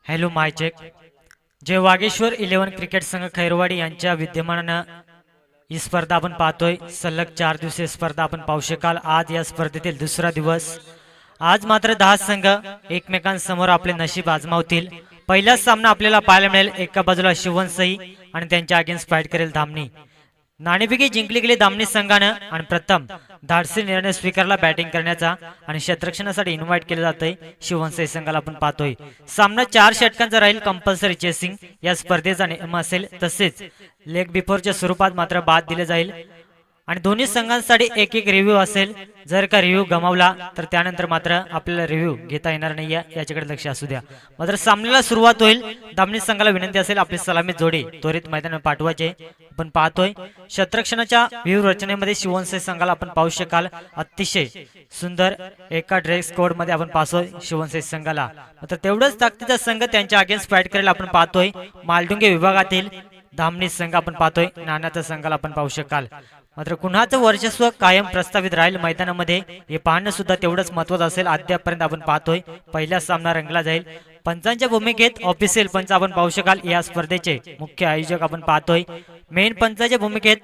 Hello माय check. जे Vageshwar 11 cricket संघ खैरवाडी यांच्या विद्यमानानं ही स्पर्धा आपण पाहतोय. सलग 4 दिवसीय स्पर्धा आपण पाहू शकाल. आज या स्पर्धेतील दुसरा दिवस. आज मात्र 10 संघ एकमेकांसमोर आपले नशीब आजमावतील. पहिलाच सामना आपल्याला पाहायला मिळेल. एका बाजूला शिवनसई आणि त्यांच्या अगेन्स्ट फाईट करेल धामणी. नाणेफेकी जिंकली गेली धामणी संघानं आणि प्रथम धाडसी निर्णय स्वीकारला बॅटिंग करण्याचा आणि क्षेत्ररक्षणासाठी इन्व्हाइट केलं जातंय शिवनसई संघाला. आपण पाहतोय सामना 4 षटकांचा राहील. कंपल्सरी चेसिंग या स्पर्धेचा नियम असेल. तसेच लेग बिफोरच्या स्वरूपात मात्र बाद दिले जाईल आणि दोन्ही संघांसाठी एक एक रिव्ह्यू असेल. जर का रिव्ह्यू गमावला तर त्यानंतर मात्र आपल्याला रिव्ह्यू घेता येणार नाही. याच्याकडे लक्ष असू द्या. मात्र सामन्याला सुरुवात होईल. धामणी संघाला विनंती असेल आपली सलामी जोडी त्वरित मैदानात पाठवायचे. आपण पाहतोय क्षेत्ररक्षणाच्या व्यूह रचनेमध्ये शिवनसई संघाला आपण पाहू शकाल. अतिशय सुंदर एका ड्रेस कोड मध्ये आपण पाहतोय शिवनसई संघाला. मात्र तेवढंच ताकदीचा संघ त्यांच्या अगेन्स्ट फाईट करेल. आपण पाहतोय मालडुंगे विभागातील धामणी संघ आपण पाहतोय. नाण्याचा संघाला आपण पाहू शकाल. मात्र कुणाचं वर्चस्व कायम प्रस्तावित राहील मैदानामध्ये हे पाहणं सुद्धा तेवढंच महत्त्वाचं असेल. अद्यापर्यंत आपण पाहतोय पहिला सामना रंगला जाईल. पंचांच्या भूमिकेत ऑफिशियल पंच आपण पाहू शकाल. या स्पर्धेचे मुख्य आयोजक आपण पाहतोय. मेन पंचाच्या भूमिकेत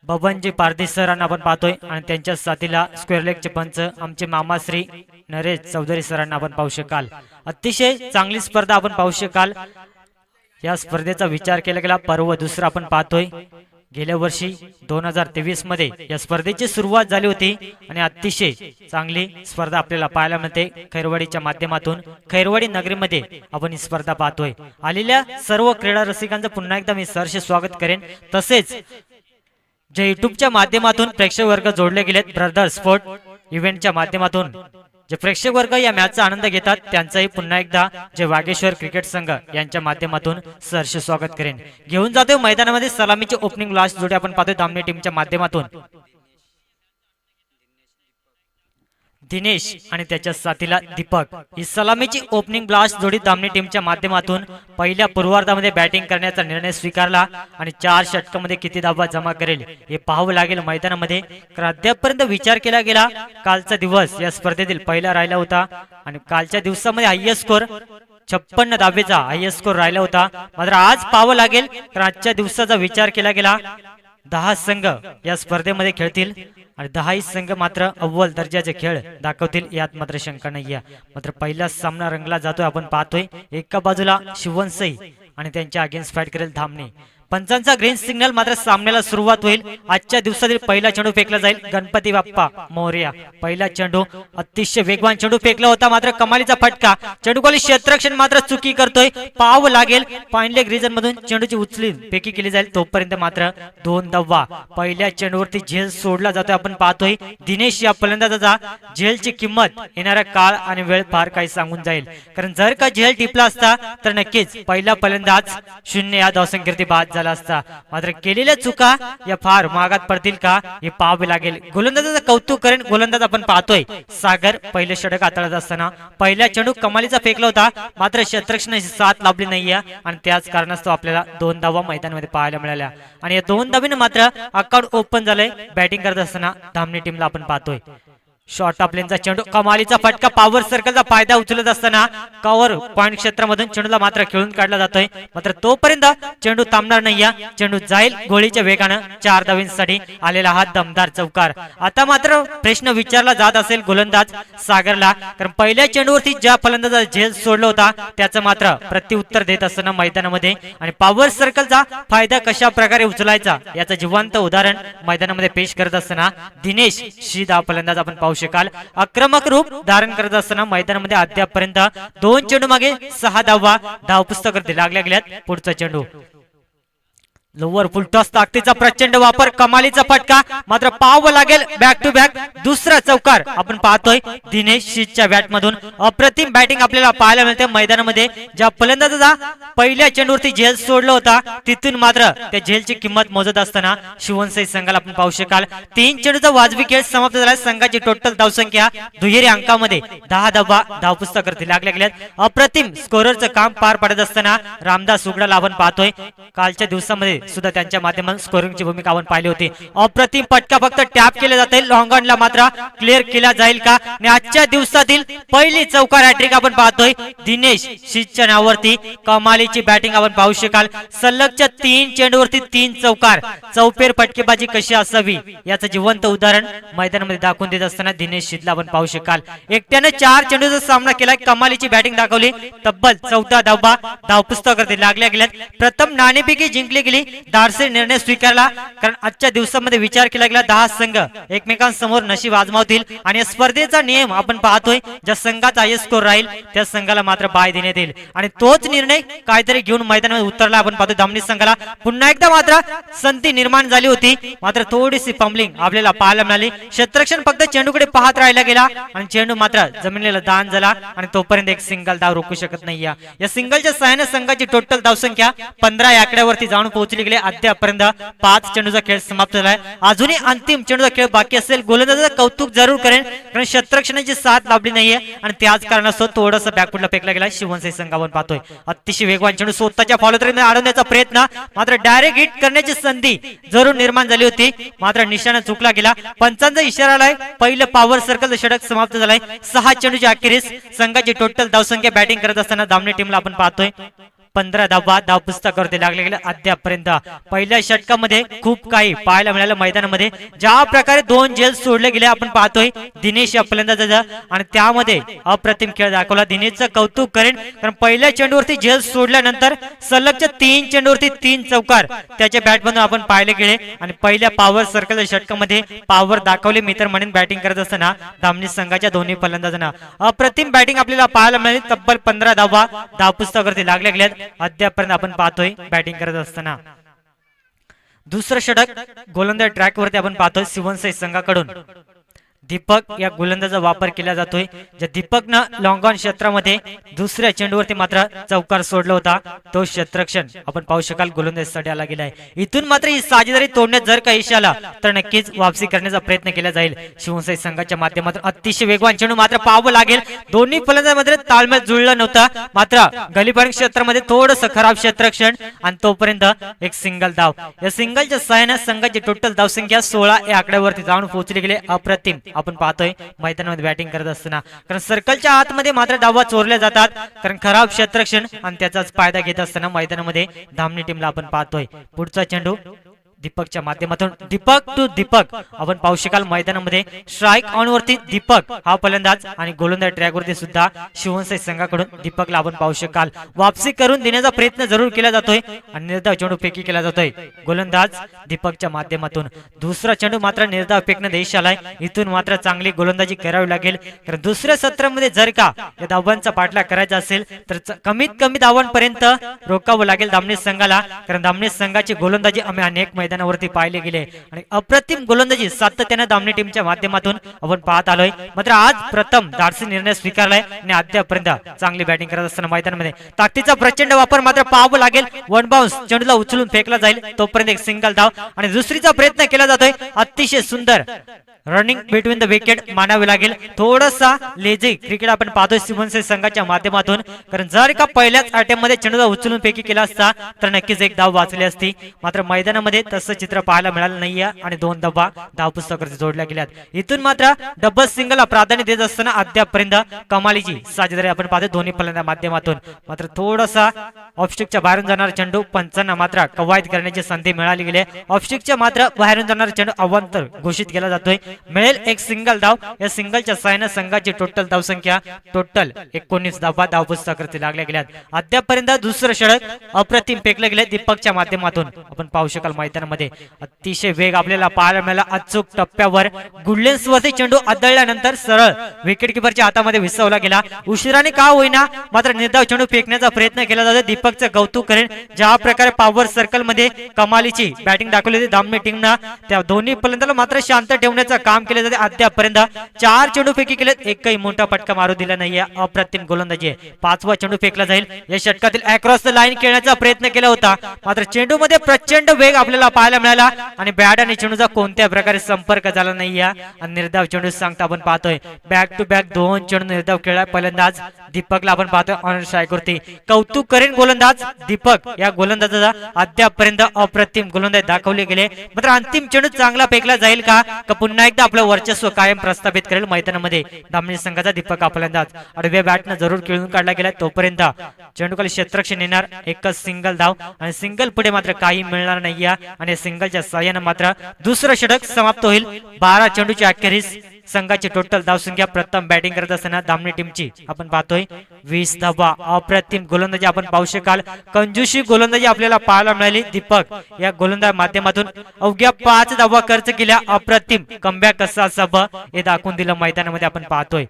बबनजी पारधी सरांना आपण पाहतोय आणि त्यांच्या साथीला स्क्वेअर लेगचे पंच आमचे मामा श्री नरेश चौधरी सरांना आपण पाहू शकाल. अतिशय चांगली स्पर्धा आपण पाहू शकाल. या स्पर्धेचा विचार केला गेला पर्व दुसरा आपण पाहतोय. गेल्या वर्षी 2023 मध्ये या स्पर्धेची सुरुवात झाली होती आणि अतिशय चांगली स्पर्धा आपल्याला पाहायला मिळते खैरवाडीच्या माध्यमातून. खैरवाडी नगरीमध्ये आपण ही स्पर्धा पाहतोय. आलेल्या सर्व क्रीडा रसिकांचं पुन्हा एकदा मी सहर्ष स्वागत करेन. तसेच जे युट्यूबच्या माध्यमातून प्रेक्षक वर्ग जोडले गेलेत ब्रदर स्पोर्ट इव्हेंटच्या माध्यमातून जे प्रेक्षक वर्ग या मॅचचा आनंद घेतात त्यांचाही पुन्हा एकदा जे वागेश्वर क्रिकेट संघ यांच्या माध्यमातून सहर्ष स्वागत करेन. घेऊन जातोय मैदानामध्ये सलामीची ओपनिंग लास्ट जोडी आपण पाहतोय धामणी टीमच्या माध्यमातून. दिनेश आणि त्याच्या साथीला दीपक ही सलामीची ओपनिंग ब्लास्ट जोडी धामणी टीमच्या माध्यमातून पहिल्या पूर्वार्धामध्ये बॅटिंग करण्याचा निर्णय स्वीकारला आणि 4 षटकामध्ये किती धावा जमा करेल हे पाहावं लागेल मैदानामध्ये. अद्यापर्यंत विचार केला गेला कालचा दिवस या स्पर्धेतील पहिला राहिला होता आणि कालच्या दिवसामध्ये हायएस्ट स्कोर 56 धावेचा हायएस्ट स्कोर राहिला होता. मात्र आज पाहावं लागेल कारण आजच्या दिवसाचा विचार केला गेला 10 संघ या स्पर्धेमध्ये खेळतील आणि 10 संघ मात्र अव्वल दर्जाचे खेळ दाखवतील यात मात्र शंका नाहीये. मात्र पहिला सामना रंगला जातोय. आपण पाहतोय एका बाजूला शिवनसई आणि त्यांच्या अगेन्स्ट फाईट करेल धामणी. पंचांचा ग्रीन सिग्नल मात्र सामन्याला सुरुवात होईल. आजच्या दिवसातील पहिला चेंडू फेकला जाईल. गणपती बाप्पा मोरया. पहिला चेंडू अतिशय वेगवान चेंडू फेकला होता मात्र कमालीचा फटका. चेंडूखाली क्षेत्ररक्षण मात्र चुकी करतोय. पाहावं लागेल फाईन लेग रिजन मधून चेंडूची उचली फेकी केली जाईल. तोपर्यंत मात्र 2 धावा. पहिल्या चेंडूवरती झेल सोडला जातोय. आपण पाहतोय दिनेश या फलंदाजाचा झेलची किंमत येणारा काळ आणि वेळ फार काही सांगून जाईल. कारण जर का झेल टिपला असता तर नक्कीच पहिला फलंदाज 0 या धावसंख्येवरती बाद झाला असता. मात्र केलेल्या चुका या फार महागात पडतील का हे पाहावे लागेल. गोलंदाजाचं कौतुक करेन. गोलंदाज आपण पाहतोय सागर पहिले षटक हाताळत असताना पहिला चेंडू कमालीचा फेकला होता मात्र क्षेत्ररक्षणाची साथ लाभली नाहीये आणि त्याच कारणास्तव आपल्याला 2 धावा मैदानामध्ये पाहायला मिळाल्या आणि या 2 धावीने मात्र अकाउंट ओपन झालंय. बॅटिंग करत असताना धामणी टीमला आपण पाहतोय शॉर्ट ऑफ लेनचा चेंडू कमालीचा फटका. पॉवर सर्कलचा फायदा उचलत असताना कव्हर पॉइंट क्षेत्रामधून चेंडूला मात्र खेळून काढला जातोय. मात्र तोपर्यंत चेंडू थांबणार नाहीये. चेंडू जाईल गोळीच्या वेगानं. 4 धावींसाठी आलेला हा दमदार चौकार. आता मात्र प्रश्न विचारला जात असेल गोलंदाज सागरला कारण पहिल्या चेंडूवरती ज्या फलंदाजाचा झेल सोडला होता त्याचं मात्र प्रत्युत्तर देत असताना मैदानामध्ये आणि पॉवर सर्कलचा फायदा कशा प्रकारे उचलायचा याचं जिवंत उदाहरण मैदानामध्ये पेश करत असताना दिनेश शिदा फलंदाज आपण पाहू शकाल आक्रमक रूप धारण करत असताना मैदानामध्ये अद्यापर्यंत 2 चेंडू मागे 6 धावा धावपुस्तकावरती लागल्या गेल्यात. पुढचा चेंडू लोअर फुल टॉस ताकदीचा प्रचंड वापर कमालीचा फटका. मात्र पाहावं लागेल बॅक टू बॅक दुसरा चौकार. आपण पाहतोय दिनेश शीच्या बॅट मधून अप्रतिम बॅटिंग आपल्याला पाहायला मिळते मैदानामध्ये. ज्या फलंदाजाचा पहिल्या चेंडूवरती झेल सोडला होता तिथून मात्र त्या झेलची किंमत मोजत असताना शिवनसई संघाला आपण पाहू शकाल 3 चेंडूचा वाजवी खेळ समाप्त झाला. संघाची टोटल धावसंख्या दुहेरी अंकामध्ये 10 धावा धावपुस्तकावरती लागल्या गेल्यात. अप्रतिम स्कोररचं काम पार पडत असताना रामदास उगडाला आपण पाहतोय कालच्या दिवसामध्ये सुद्धा त्यांच्या माध्यमातून स्कोरिंगची भूमिका आपण पाहिली होती. अप्रतिम पटका फक्त टॅप केले जाते, लॉंग ऑनला मात्र क्लिअर केला जाईल का? आणि आजच्या दिवसातील पहिली चौकार हॅट्रिक आपण पाहतोय दिनेश शितच्या नावावरती. कमालीची बॅटिंग आपण पाहू शकाल. सलगच्या 3 चेंडूवरती 3 चौकार. चौफेर फटकेबाजी कशी असावी याचं जिवंत उदाहरण मैदानामध्ये दाखवून देत असताना दिनेश शितला आपण पाहू शकाल. एकट्याने 4 चेंडूचा सामना केला. कमालीची बॅटिंग दाखवली. तब्बल 14 धावा धावपुस्तकावरती लागल्या गेल्यात. प्रथम नाणेफेकी जिंकली गेली. दारसे निर्णय स्वीकारला, कारण आजच्या दिवसामध्ये विचार केला गेला 10 संघ एकमेकांसमोर नशीब आजमावतील आणि या स्पर्धेचा नियम आपण पाहतोय, ज्या संघाचा हायेस्ट स्कोर राहील त्या संघाला मात्र बाय देण्यात येईल आणि तोच निर्णय काहीतरी घेऊन मैदानामध्ये उतरला आपण पाहतो. धामणी संघाला पुन्हा एकदा मात्र संधी निर्माण झाली होती, मात्र थोडीशी पंबलिंग आपल्याला पाहायला मिळाली. क्षेत्ररक्षण फक्त चेंडूकडे पाहत राहिला गेला आणि चेंडू मात्र जमिनीला दान झाला आणि तोपर्यंत एक सिंगल धाव रोखू शकत नाही. या सिंगलच्या सहाय्याने संघाची टोटल धावसंख्या 15 या आकड्यावरती जाऊन पोहोचली गेली. अद्यापर्यंत 5 चेंडूचा खेळ समाप्त झालाय. अजूनही अंतिम चेंडूचा खेळ बाकी असेल. गोलंदाजाचं कौतुक जरूर करेन, कारण क्षेत्ररक्षणाची साथ लाभली नाहीये आणि त्याच कारणास्तव थोडंसं बॅकफुटला फेकला गेला. शिवनसाई संघ आपण पाहतोय अतिशय वेगवान चेंडू स्वतःच्या फॉलोथ्रूमध्ये अडवण्याचा प्रयत्न, मात्र डायरेक्ट हिट करण्याची संधी जरूर निर्माण झाली होती, मात्र निशाणा चुकला गेला. पंचांचा इशारा आलाय. पहिलं पॉवर सर्कल षटक समाप्त झालाय. 6 चेंडूच्या अखेरीस संघाची टोटल धावसंख्या बॅटिंग करत असताना धामणी टीमला आपण पाहतोय 15 धावा धावपुस्तकावरती लागले गेले. अद्यापर्यंत पहिल्या षटकामध्ये खूप काही पाहायला मिळालं. मैदानामध्ये ज्या प्रकारे 2 झेल सोडले गेले आपण पाहतोय दिनेश या फलंदाजाचा, आणि त्यामध्ये अप्रतिम खेळ दाखवला. दिनेशचं कौतुक करेन, कारण पहिल्या चेंडूवरती झेल सोडल्यानंतर सलगच्या 3 चेंडूवरती 3 चौकार त्याच्या बॅटमधून आपण पाहिले गेले आणि पहिल्या पॉवर सर्कल षटकामध्ये पॉवर दाखवले. मी तर म्हणेन बॅटिंग करत असताना धामणी संघाच्या दोन्ही फलंदाजांना अप्रतिम बॅटिंग आपल्याला पाहायला मिळाली. तब्बल 15 धावा धावपुस्तकावरती लागल्या गेल्यात. अद्यापर्यंत आपण पाहतोय बॅटिंग करत असताना दुसरं षटक गोलंदाज ट्रॅकवरती आपण पाहतोय शिवनसाई संघाकडून दीपक या गोलंदाजाचा वापर केला जातोय. ज्या दीपकनं लॉंग ऑन क्षेत्रामध्ये दुसऱ्या चेंडूवरती मात्र चौकार सोडला होता, तो क्षेत्ररक्षण आपण पाहू शकाल गोलंदाजीसाठी आला गेलाय. इथून मात्र ही साजेदारी तोडण्यात जर का यश आला तर नक्कीच वापसी करण्याचा प्रयत्न केला जाईल शिवनसाई संघाच्या माध्यमातून. अतिशय वेगवान चेंडू मात्र पाहावं लागेल. दोन्ही फलंदाजांमध्ये ताळमेळ जुळला नव्हता, मात्र गलीपार क्षेत्रामध्ये थोडंसं खराब क्षेत्ररक्षण आणि तोपर्यंत एक सिंगल धाव. या सिंगलच्या सहाय्याने संघाची टोटल धावसंख्या 16 या आकड्यावरती जाऊन पोहोचली गेले. अप्रतिम आपण पाहतोय मैदानामध्ये बॅटिंग करत असताना, कारण सर्कलच्या आतमध्ये मात्र धावा चोरल्या जातात, कारण खराब क्षेत्ररक्षण आणि त्याचाच फायदा घेत असताना मैदानामध्ये धामणी टीमला आपण पाहतोय. पुढचा चेंडू दीपकच्या माध्यमातून दीपक टू दीपक आपण पाहू शकाल. मैदानामध्ये स्ट्राईक ऑन वरती दीपक हा फलंदाज आणि गोलंदाज ट्रॅक वरती सुद्धा शिवनसाई संघाकडून दीपकला आपण पाहू शकाल. वापसी करून देण्याचा प्रयत्न जरूर केला जातोय आणि निर्धाव चेंडू फेकी केला जातोय गोलंदाज दीपकच्या माध्यमातून. दुसरा चेंडू मात्र निर्धाव फेकणं देश आलाय. इथून मात्र चांगली गोलंदाजी करावी लागेल, कारण दुसऱ्या सत्रामध्ये जर का या धावांचा पाठलाग करायचा असेल तर कमीत कमी धावांपर्यंत रोखावं लागेल धामणी संघाला, कारण धामणी संघाची गोलंदाजी आम्ही अनेक मैदानावरती पाहिले गेले आणि अप्रतिम गोलंदाजी सातत्याने धामणी टीमच्या माध्यमातून आपण पाहत आलोय. मात्र आज प्रथम धाडसी निर्णय स्वीकारलाय आणि अद्यापर्यंत चांगली बॅटिंग करत असताना मैदानामध्ये ताकदीचा प्रचंड वापर मात्र पाहावा लागेल. वन बाउन्स चेंडूला उचलून फेकला जाईल, तोपर्यंत एक सिंगल धाव आणि दुसरीचा प्रयत्न केला जातोय. अतिशय सुंदर रनिंग बिटवीन द विकेट मानावे लागेल. थोडासा लेझी क्रिकेट आपण पाहतोय शिवनसाई संघाच्या माध्यमातून, कारण जर का पहिल्याच अटेम्प्ट मध्ये चेंडूला उचलून फेकी केला असता तर नक्कीच एक धाव वाचली असती, मात्र मैदानामध्ये तसं चित्र पाहायला मिळालं नाहीये आणि 2 धावा धावपुस्तकावरती जोडल्या गेल्यात. इथून मात्र डबल सिंगलला प्राधान्य देत असताना अद्यापर्यंत कमालीची साजेदारी आपण पाहतोय दोन्ही फलंदाजांच्या माध्यमातून. मात्र थोडासा ऑफस्टिकच्या बाहेरून जाणारा चेंडू पंचांना मात्र कवायत करण्याची संधी मिळाली गेली. ऑफस्टिकच्या मात्र बाहेरून जाणारा चेंडू अवांतर घोषित केला जातोय. मिळेल एक सिंगल धाव. या सिंगलच्या सहाय्याने संघाची टोटल धावसंख्या टोटल 19 धावा धावपुस्तकावरती लागल्या गेल्यात. अद्यापर्यंत दुसरं षटक अप्रतिम फेकलं गेलं दीपकच्या माध्यमातून आपण पाहू शकाल. मैदानामध्ये अतिशय वेग आपल्याला पाहायला मिळाला. अचूक टप्प्यावर गुडलेन्स वरती चेंडू आदळल्यानंतर सरळ विकेट किपरच्या हातामध्ये विसवला गेला. उशिराने का होईना मात्र निर्धाव चेंडू फेकण्याचा प्रयत्न केला जातो. दीपकचं कौतुक करेन, ज्या प्रकारे पॉवर सर्कल मध्ये कमालीची बॅटिंग दाखवली होती धामणी टीमनं, त्या दोन्ही फलंदाजाला मात्र शांत ठेवण्याचं काम केले जाते. अद्यापर्यंत 4 चेंडू फेकी केलेत, एकही मोठा फटका मारू दिला नाहीये. अप्रतिम गोलंदाजी आहे. 5वा चेंडू फेकला जाईल. या षटकातील अक्रॉस द लाईन खेळण्याचा प्रयत्न केला होता, मात्र चेंडू मध्ये प्रचंड वेग आपल्याला पाहायला मिळाला आणि बॅट आणि चेंडूचा कोणत्या प्रकारे संपर्क झाला नाही आणि निर्धाव चेंडू सांगता आपण पाहतोय बॅक टू बॅक 2 चेंडू निर्धाव खेळला फलंदाज दीपकला आपण पाहतोय ऑन स्ट्राईकवरती कौतुक करेन गोलंदाज दीपक या गोलंदाजाचा अद्यापपर्यंत अप्रतिम गोलंदाज दाखवले गेले मात्र अंतिम चेंडू चांगला फेकला जाईल का पुन्हा एकदा आपलं वर्चस्व कायम प्रस्थापित करेल मैदानामध्ये धामणी संघाचा दीपक हा फलंदाज आडव्या बॅटनं जरूर खेळून काढला गेला तोपर्यंत चेंडू खाली क्षेत्ररक्षण येणार एकच सिंगल धाव आणि सिंगल पुढे मात्र काही मिळणार नाही आणि सिंगलच्या साह्याने मात्र दुसरं षटक समाप्त होईल 12 चेंडूची अखेरीस संघाची टोटल धावसंख्या प्रथम बॅटिंग करत असताना धामणी टीमची आपण पाहतोय 20 धावा अप्रतिम गोलंदाजी आपण पाहू शकाल कंजूशी गोलंदाजी आपल्याला पाहायला मिळाली दीपक या गोलंदाज माध्यमातून अवघ्या 5 धावा खर्च केल्या अप्रतिम कमबॅक कसा सब हे दाखवून दिलं मैदानामध्ये आपण पाहतोय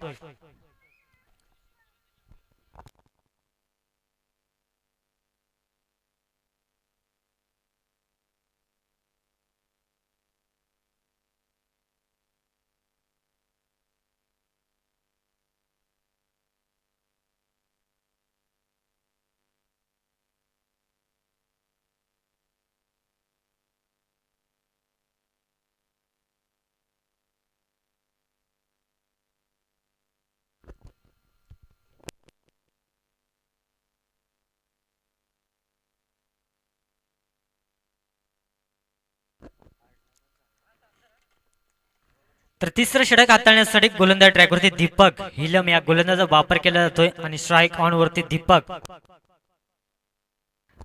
तर तिसरं षटक हाताळण्यासाठी गोलंदाज ट्रॅकवरती दीपक हिलम या गोलंदाजाचा वापर केला जातोय आणि स्ट्राईक ऑन वरती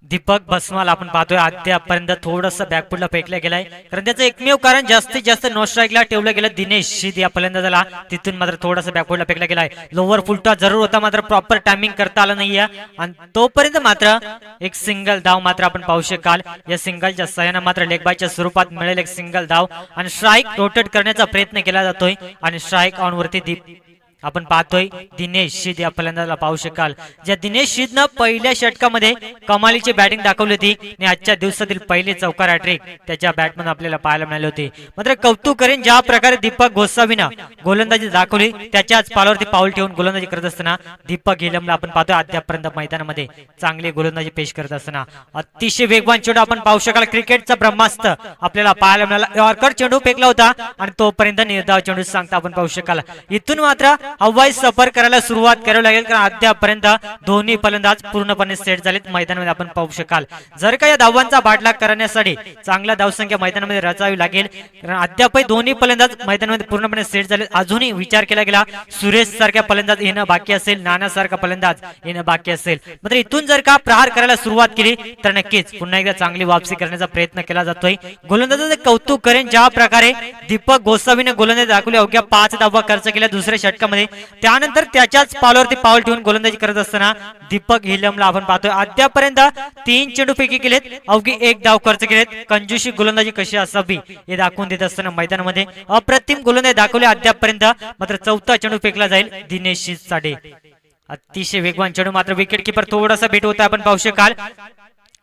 दीपक बसमाल आपण पाहतोय अद्यापर्यंत थोडंसं बॅकफुटला फेकला गेलाय कारण त्याचं एकमेव कारण जास्तीत जास्त नो स्ट्राईकला ठेवलं गेलं दिनेश शीद या फलंदाजाला तिथून मात्र थोडंसं बॅकफुटला फेकला गेलाय लोअर फुलटा जरूर होता मात्र प्रॉपर टायमिंग करता आलं नाहीये आणि तोपर्यंत मात्र एक सिंगल धाव मात्र आपण पाहू शकाल या सिंगलच्या सहाय्याने मात्र लेग बायच्या स्वरूपात मिळेल एक सिंगल धाव आणि स्ट्राईक रोटेट करण्याचा प्रयत्न केला जातोय आणि स्ट्राईक ऑन वरती आपण पाहतोय दिनेश शीद या फलंदाजाला पाहू शकाल ज्या दिनेश शीदनं पहिल्या षटकामध्ये कमालीची बॅटिंग दाखवली होती आणि आजच्या दिवसातील पहिली चौकार हॅट्रिक त्याच्या बॅटमधून आपल्याला पाहायला मिळाले होते मात्र कौतुक करेन ज्या प्रकारे दीपक गोसावीनं गोलंदाजी दाखवली त्याच्याच पालावरती पाऊल ठेवून गोलंदाजी करत असताना दीपक हिलमला आपण पाहतोय अद्यापर्यंत मैदानामध्ये चांगली गोलंदाजी पेश करत असताना अतिशय वेगवान चेंडू आपण पाहू शकाल क्रिकेटचा ब्रह्मास्त्र आपल्याला पाहायला मिळाला यॉर्कर चेंडू फेकला होता आणि तोपर्यंत निर्धाव चेंडू सांगता आपण पाहू शकाल इथून मात्र हवाई सफर करायला सुरुवात करावी लागेल कारण अद्यापर्यंत दोन्ही फलंदाज पूर्णपणे सेट झालेत मैदानामध्ये आपण पाहू शकाल जर का या धावांचा बाटला करण्यासाठी चांगला धावसंख्या मैदानामध्ये रचावी लागेल कारण अद्यापही दोन्ही फलंदाज मैदानामध्ये पूर्णपणे सेट झाले अजूनही विचार केला गेला सुरेश सारख्या फलंदाज येणं बाकी असेल नाना सारखा फलंदाज येणं बाकी असेल मात्र इथून जर का प्रहार करायला सुरुवात केली तर नक्कीच पुन्हा एकदा चांगली वापसी करण्याचा प्रयत्न केला जातोय गोलंदाजाचे कौतुक करेन ज्या प्रकारे दीपक गोसावीने गोलंदाजी दाखवली अवघ्या 5 धावा खर्च केल्या दुसऱ्या षटकामध्ये त्यानंतर त्याच्याच पावलावरती पाऊल ठेवून गोलंदाजी करत असताना दीपक हिलमला आपण पाहतोय अद्यापर्यंत 3 चेंडूपैकी केलेत अवघी 1 धाव खर्च केलेत कंजूशी गोलंदाजी कशी असावी हे दाखवून देत असताना मैदानामध्ये अप्रतिम गोलंदाजी दाखवली अद्यापर्यंत मात्र चौथा चेंडू फेकला जाईल दिनेश साठी अतिशय वेगवान चेंडू मात्र विकेट किपर थोडासा भेट होता आपण पाहू शकाल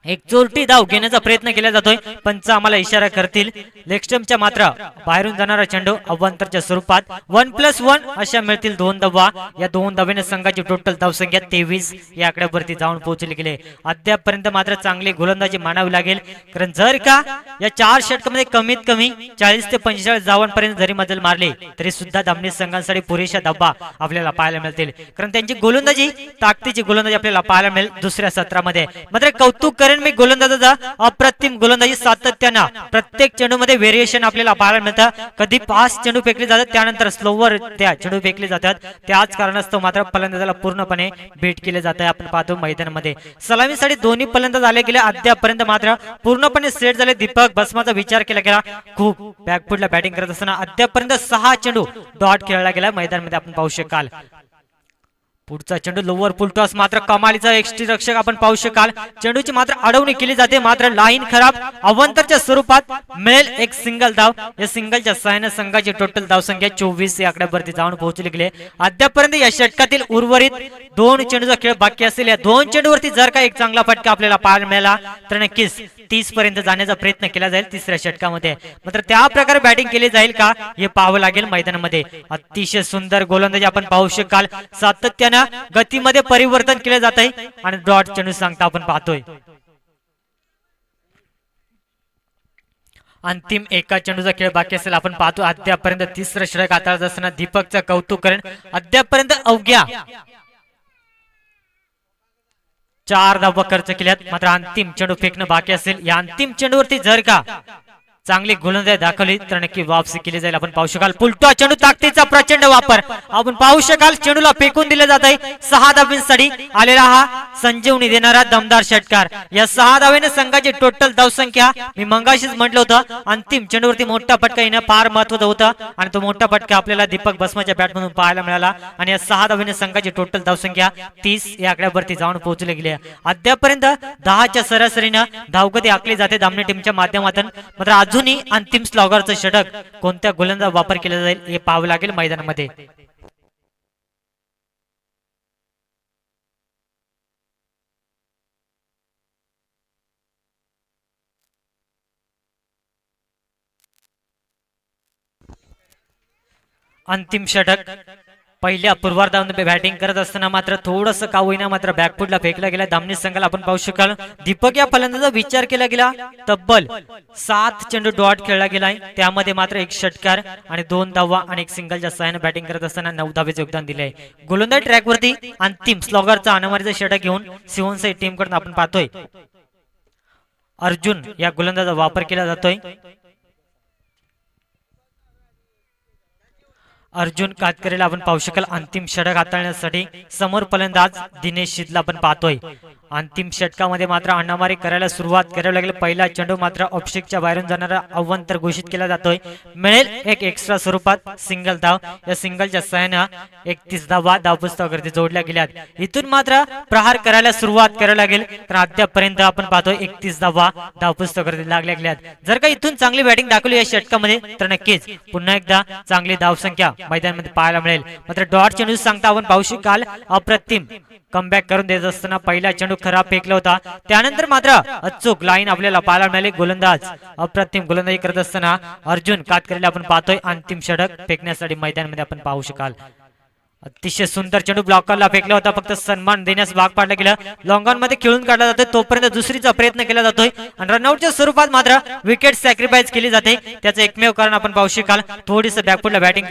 एक चोरटी धाव घेण्याचा प्रयत्न केला जातोय पंच आम्हाला इशारा करतील लेग स्टंपच्या मात्र बाहेरून जाणारा चेंडू अवांतरच्या स्वरूपात 1+1 अशा मिळतील 2 धावा या 2 धावेने संघाची टोटल धावसंख्या 23 या आकड्यावरती जाऊन पोहोचले गेले अद्यापर्यंत मात्र चांगली गोलंदाजी मानावी लागेल कारण जर का या 4 षटकामध्ये कमीत कमी 40 ते 45 धावांपर्यंत जरी मजल मारले तरी सुद्धा धामणी संघांसाठी पुरेशा धावा आपल्याला पाहायला मिळतील कारण त्यांची गोलंदाजी ताकदीची गोलंदाजी आपल्याला पाहायला मिळेल दुसऱ्या सत्रामध्ये मात्र कौतुक करेन मी गोलंदाजाचा अप्रतिम गोलंदाजी सातत्यानं प्रत्येक चेंडू मध्ये व्हेरिएशन आपल्याला पाहायला मिळतं कधी 5 चेंडू फेकले जातात त्यानंतर स्लोवर त्या चेंडू फेकले जातात त्याच कारणास्तव मात्र फलंदाजाला पूर्णपणे भेट केले जाते आपण पाहतो मैदानामध्ये सलामीसाठी दोन्ही फलंदाज आले गेले अद्यापर्यंत मात्र पूर्णपणे सेट झाले दीपक बसमाचा विचार केला गेला खूप बॅकफुटला बॅटिंग करत असताना अद्यापर्यंत 6 चेंडू डॉट खेळला गेला मैदानामध्ये आपण पाहू शकाल पुढचा चेंडू लोअर फुल टॉस मात्र कमालीचा एक्स्ट्री रक्षक आपण पाहू शकाल चेंडूची मात्र अडवणी केली जाते मात्र लाईन खराब अवंतरच्या स्वरूपात मिळेल एक सिंगल धाव या सिंगलच्या सहाय्याने संघाची टोटल धावसंख्या 24 या आकड्यावरती जाऊन पोहोचले गेले अद्यापर्यंत या षटकातील उर्वरित 2 चेंडूचा खेळ बाकी असेल या 2 चेंडूवरती जर का एक चांगला फटका आपल्याला पाहायला मिळाला तर नक्कीच 30 पर्यंत जाण्याचा प्रयत्न केला जाईल तिसऱ्या षटकामध्ये मात्र त्या प्रकारे बॅटिंग केली जाईल का हे पाहावं लागेल मैदानामध्ये अतिशय सुंदर गोलंदाजी आपण पाहू शकाल सातत्याने गतीमध्ये परिवर्तन केले जात आहे आणि डॉट चेंडू सांगता आपण पाहतोय अंतिम एका चेंडूचा खेळ बाकी असेल. आपण पाहतो अद्यापर्यंत तिसरं षटक हाताळत असताना दीपकचं कौतुक करण. अद्यापर्यंत अवघ्या 4 धावा खर्च केल्यात. मात्र अंतिम चेंडू फेकणं बाकी असेल. या अंतिम चेंडूवरती जर का चांगली गोलंदाजी दाखवली तर नक्की वापसी केली जाईल. आपण पाहू शकाल पुलटा चेंडू, ताकदीचा प्रचंड वापर. आपण पाहू शकाल चेंडूला फेकून दिले जात आहे. 6 धावांसाठी आलेला हा संजीवनी देणारा दमदार षटकार. या 6 धावेने संघाची टोटल धावसंख्या, मी मंगाशीच म्हटलं होतं अंतिम चेंडूवरती मोठा फटका येणं फार महत्वाचं होतं आणि तो मोठा फटका आपल्याला दीपक बसमाच्या बॅटमधून पाहायला मिळाला. आणि या 6 धावेने संघाची टोटल धावसंख्या 30 या आकड्यावरती जाऊन पोहोचली गेली आहे. अद्यापर्यंत 10च्या सरासरीनं धावगती आखली जाते दामणी टीमच्या माध्यमातून. मात्र अजूनही अंतिम स्लॉगरचं षटक कोणत्या गोलंदाज वापर केला जाईल हे पाहावं लागेल मैदानामध्ये. अंतिम षटक पहिल्या पूर्वार्धामध्ये बॅटिंग करत असताना मात्र थोडस का होईना मात्र बॅकफुटला फेकला गेला दामणी संघाला. आपण पाहू शकाल दीपक या फलंदाजाचा विचार केला गेला. तब्बल 7 चेंडू डॉट खेळला गेलाय. त्यामध्ये मात्र 1 षटकार आणि 2 धावा आणि 1 सिंगलच्या सहाय्याने बॅटिंग करत असताना 9 धावेचे योगदान दिले आहे. गोलंदाज ट्रॅकवरती अंतिम स्लॉगरचा अनामारीचा षटक घेऊन शिवनसाई टीम कडून आपण पाहतोय अर्जुन या गोलंदाजाचा वापर केला जातोय. अर्जुन कातकरेला आपण पाहू शकाल अंतिम षटक हाताळण्यासाठी. समोर फलंदाज दिनेश शिदला आपण पाहतोय. अंतिम षटकामध्ये मात्र अण्णामारी करायला सुरुवात करावी लागेल. पहिला चेंडू मात्र ऑफस्टिकच्या बाहेरून जाणारा अव्वंतर घोषित केला जातोय. मिळेल एक एक्स्ट्रा स्वरूपात सिंगल धाव. या सिंगलच्या सहाय्याने 31 धावा धावपुस्तकावरती जोडल्या गेल्यात. इथून मात्र प्रहार करायला सुरुवात करावी लागेल कारण अद्यापर्यंत आपण पाहतोय 31 धावा धावपुस्तकावरती लागल्या गेल्यात. जर का इथून चांगली बॅटिंग दाखवली या षटकामध्ये तर नक्कीच पुन्हा एकदा चांगली धावसंख्या मैदानामध्ये पाहायला मिळेल. मात्र डॉट चेंडू सांगता आपण पाहू शकाल अप्रतिम कमबॅक करून देत असताना पहिला चेंडू खराब फेकला होता. त्यानंतर मात्र अचूक लाईन आपल्याला पाहायला मिळाली. गोलंदाज अप्रतिम गोलंदाजी करत असताना अर्जुन कातकरेला आपण पाहतोय अंतिम षटक फेकण्यासाठी मैदानामध्ये आपण पाहू शकाल. अतिशय सुंदर चेंडू ब्लॉकरला फेकला होता. फक्त सन्मान देण्यास भाग पाडला गेला. लॉंग मध्ये खेळून काढला जातोय तोपर्यंत दुसरीचा प्रयत्न केला जातोय आणि रनआउटच्या स्वरूपात मात्र विकेट सॅक्रिफाईस केली जाते. त्याचं एकमेव कारण आपण पाहू शकाल थोडीसं बॅकफुटला बॅटिंग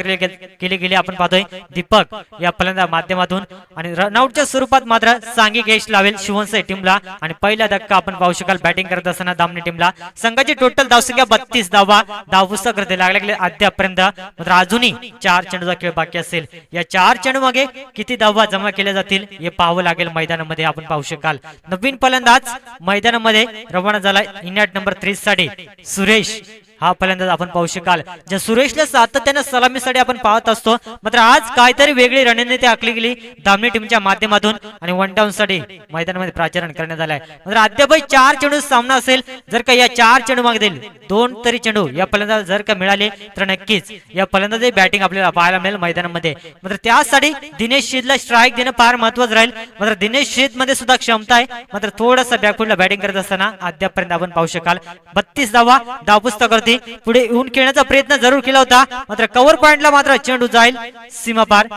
केली गेली. आपण पाहतोय दीपक या फलंदाज माध्यमातून आणि रनआउटच्या स्वरूपात मात्र सांघिक यश लावेल शिवनसाई टीमला. आणि पहिला धक्का आपण पाहू शकाल बॅटिंग करत असताना दामणी टीमला. संघाची टोटल धावसंख्या 32 धावा धावपुस्तकावरती लागल्या गेले अद्यापर्यंत. मात्र अजूनही 4 चेंडूचा खेळ बाकी असेल. या 4 चेंडू मागे किती धावा जमा केल्या जातील हे पाहावं लागेल मैदानामध्ये. आपण पाहू शकाल नवीन फलंदाज मैदानामध्ये रवाना झालाय इनॅट नंबर 3 साठी सुरेश हा फलंदाज आपण पाहू शकाल. ज्या सुरेशला सातत्याने सलामीसाठी आपण पाहत असतो मात्र आज काहीतरी वेगळी रणनीती आखली गेली दामणी टीमच्या माध्यमातून आणि 1 डाऊन साठी मैदानामध्ये प्राचारण करण्यात आलाय. मात्र अद्याप 4 चेंडू सामना असेल. जर का या 4 चेंडू मागे 2 तरी चेंडू या फलंदाज जर का मिळाले तर नक्कीच या फलंदाजी बॅटिंग आपल्याला पाहायला मिळेल मैदानामध्ये. मात्र त्यासाठी दिनेश शिदला स्ट्राईक देणं फार महत्वाचं राहील. मात्र दिनेश शिद मध्ये सुद्धा क्षमता आहे. मात्र थोडासा बॅकफुटला बॅटिंग करत असताना अद्यापर्यंत आपण पाहू शकाल 32 धावा धावपुस्तकावरती पुढे येऊन खेळण्याचा प्रयत्न जरूर केला होता. मात्र कव्हर पॉइंटला मात्र चेंडू जाईल सीमा पार.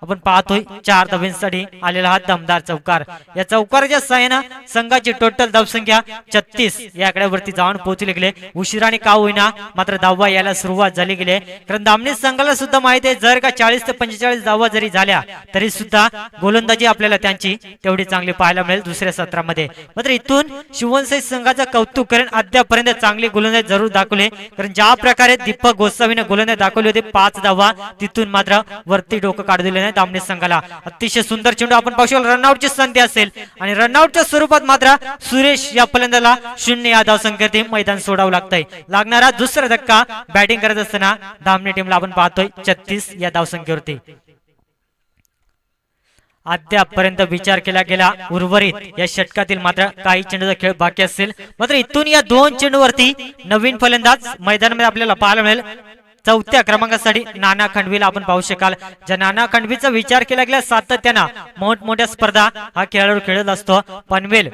आपण पाहतोय 4 धावांसाठी आलेला हा दमदार चौकार. या चौकाराच्या सहाय्याने संघाची टोटल धावसंख्या 36 या आकड्यावरती जाऊन पोहोचले गेले. उशिराने का होईना मात्र धावा यायला सुरुवात झाली गेली. कारण दामणी संघाला सुद्धा माहिती आहे जर का 40 ते 45 धावा जरी झाल्या तरी सुद्धा गोलंदाजी आपल्याला त्यांची तेवढी चांगली पाहायला मिळेल दुसऱ्या सत्रामध्ये. मात्र इथून शिवनसाई संघाचा कौतुक करेन अद्यापर्यंत चांगली गोलंदाजी जरूर दाखवले. कारण ज्या प्रकारे दीपक गोसावीने गोलंदाजी दाखवली होती 5 धावा तिथून मात्र वरती डोकं काढू दिले दामणी संघाला. अतिशय सुंदर चेंडू आपण पाहू शकतो रनआउटची संधी असेल आणि रनआउटच्या स्वरूपात मात्र सुरेश या फलंदाजाला 0 या धावसंख्येत मैदान सोडावं लागतंय. लागणारा दुसरा धक्का बॅटिंग करत असताना दामणी टीमला आपण पाहतोय 36 या धावसंख्येवरती. अद्यापर्यंत विचार केला गेला उर्वरित या षटकातील मात्र काही चेंडूचा खेळ बाकी असेल. मात्र इथून या 2 चेंडूवरती नवीन फलंदाज मैदानामध्ये आपल्याला पाहायला मिळेल. चौथ्या क्रमांकासाठी नाना खंडवीला आपण पाहू शकाल। ज्या नाना खंडवीचा विचार केला गेला सातत्यानं मोठमोठ्या स्पर्धा हा खेळाडू खेळत असतो, पनवेल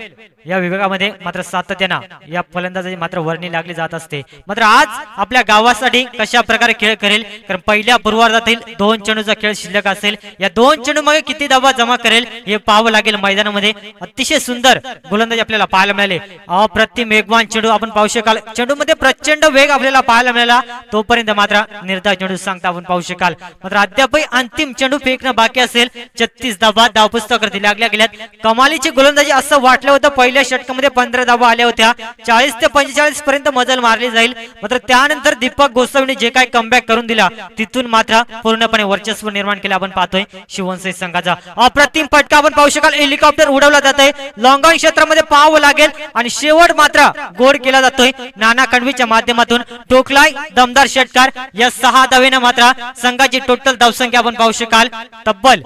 या विभागामध्ये मात्र सातत्यानं या फलंदाजाची मात्र वर्णी लागली जात असते। मात्र आज आपल्या गावासाठी कशा प्रकारे खेळ करेल, कारण पहिल्या पूर्वार्धातील 2 चेंडूचा खेळ शिल्लक असेल, या 2 चेंडू मध्ये किती धावा जमा करेल हे पाहावं लागेल मैदानामध्ये। अतिशय सुंदर गोलंदाजी आपल्याला पाहायला मिळाले, अप्रतिम वेगवान चेंडू आपण पाहू शकाल। चेंडू मध्ये प्रचंड वेग आपल्याला पाहायला मिळाला, तोपर्यंत मात्र निर्धार चेंडू सांगता आपण पाहू शकाल। मात्र अद्यापही अंतिम चेंडू फेकणं बाकी असेल। 36 धावा धावपुस्तकावरती लागल्या गेल्यात। कमालीची गोलंदाजी असं वाटलं होतं, पहिल्या षटकामध्ये 15 धावा आल्या होत्या, 40 ते 45 पर्यंत मजल मारली जाईल। मात्र त्यानंतर दीपक गोसावीने जे काही कमबॅक करून दिला, तिथून मात्र पूर्णपणे वर्चस्व निर्माण केले आपण पाहतोय शिवनसई संघाचा। अप्रतिम फटका आपण पाहू शकाल, हेलिकॉप्टर उडवला जात आहे, लॉंग ऑन क्षेत्रामध्ये पाहावं लागेल आणि शेवट मात्र गोड केला जातोय नाना खंडवीच्या माध्यमातून। टोकलाय दमदार षटकार, या 6 धावेने मात्र संघाची टोटल धावसंख्या आपण पाहू शकाल तब्बल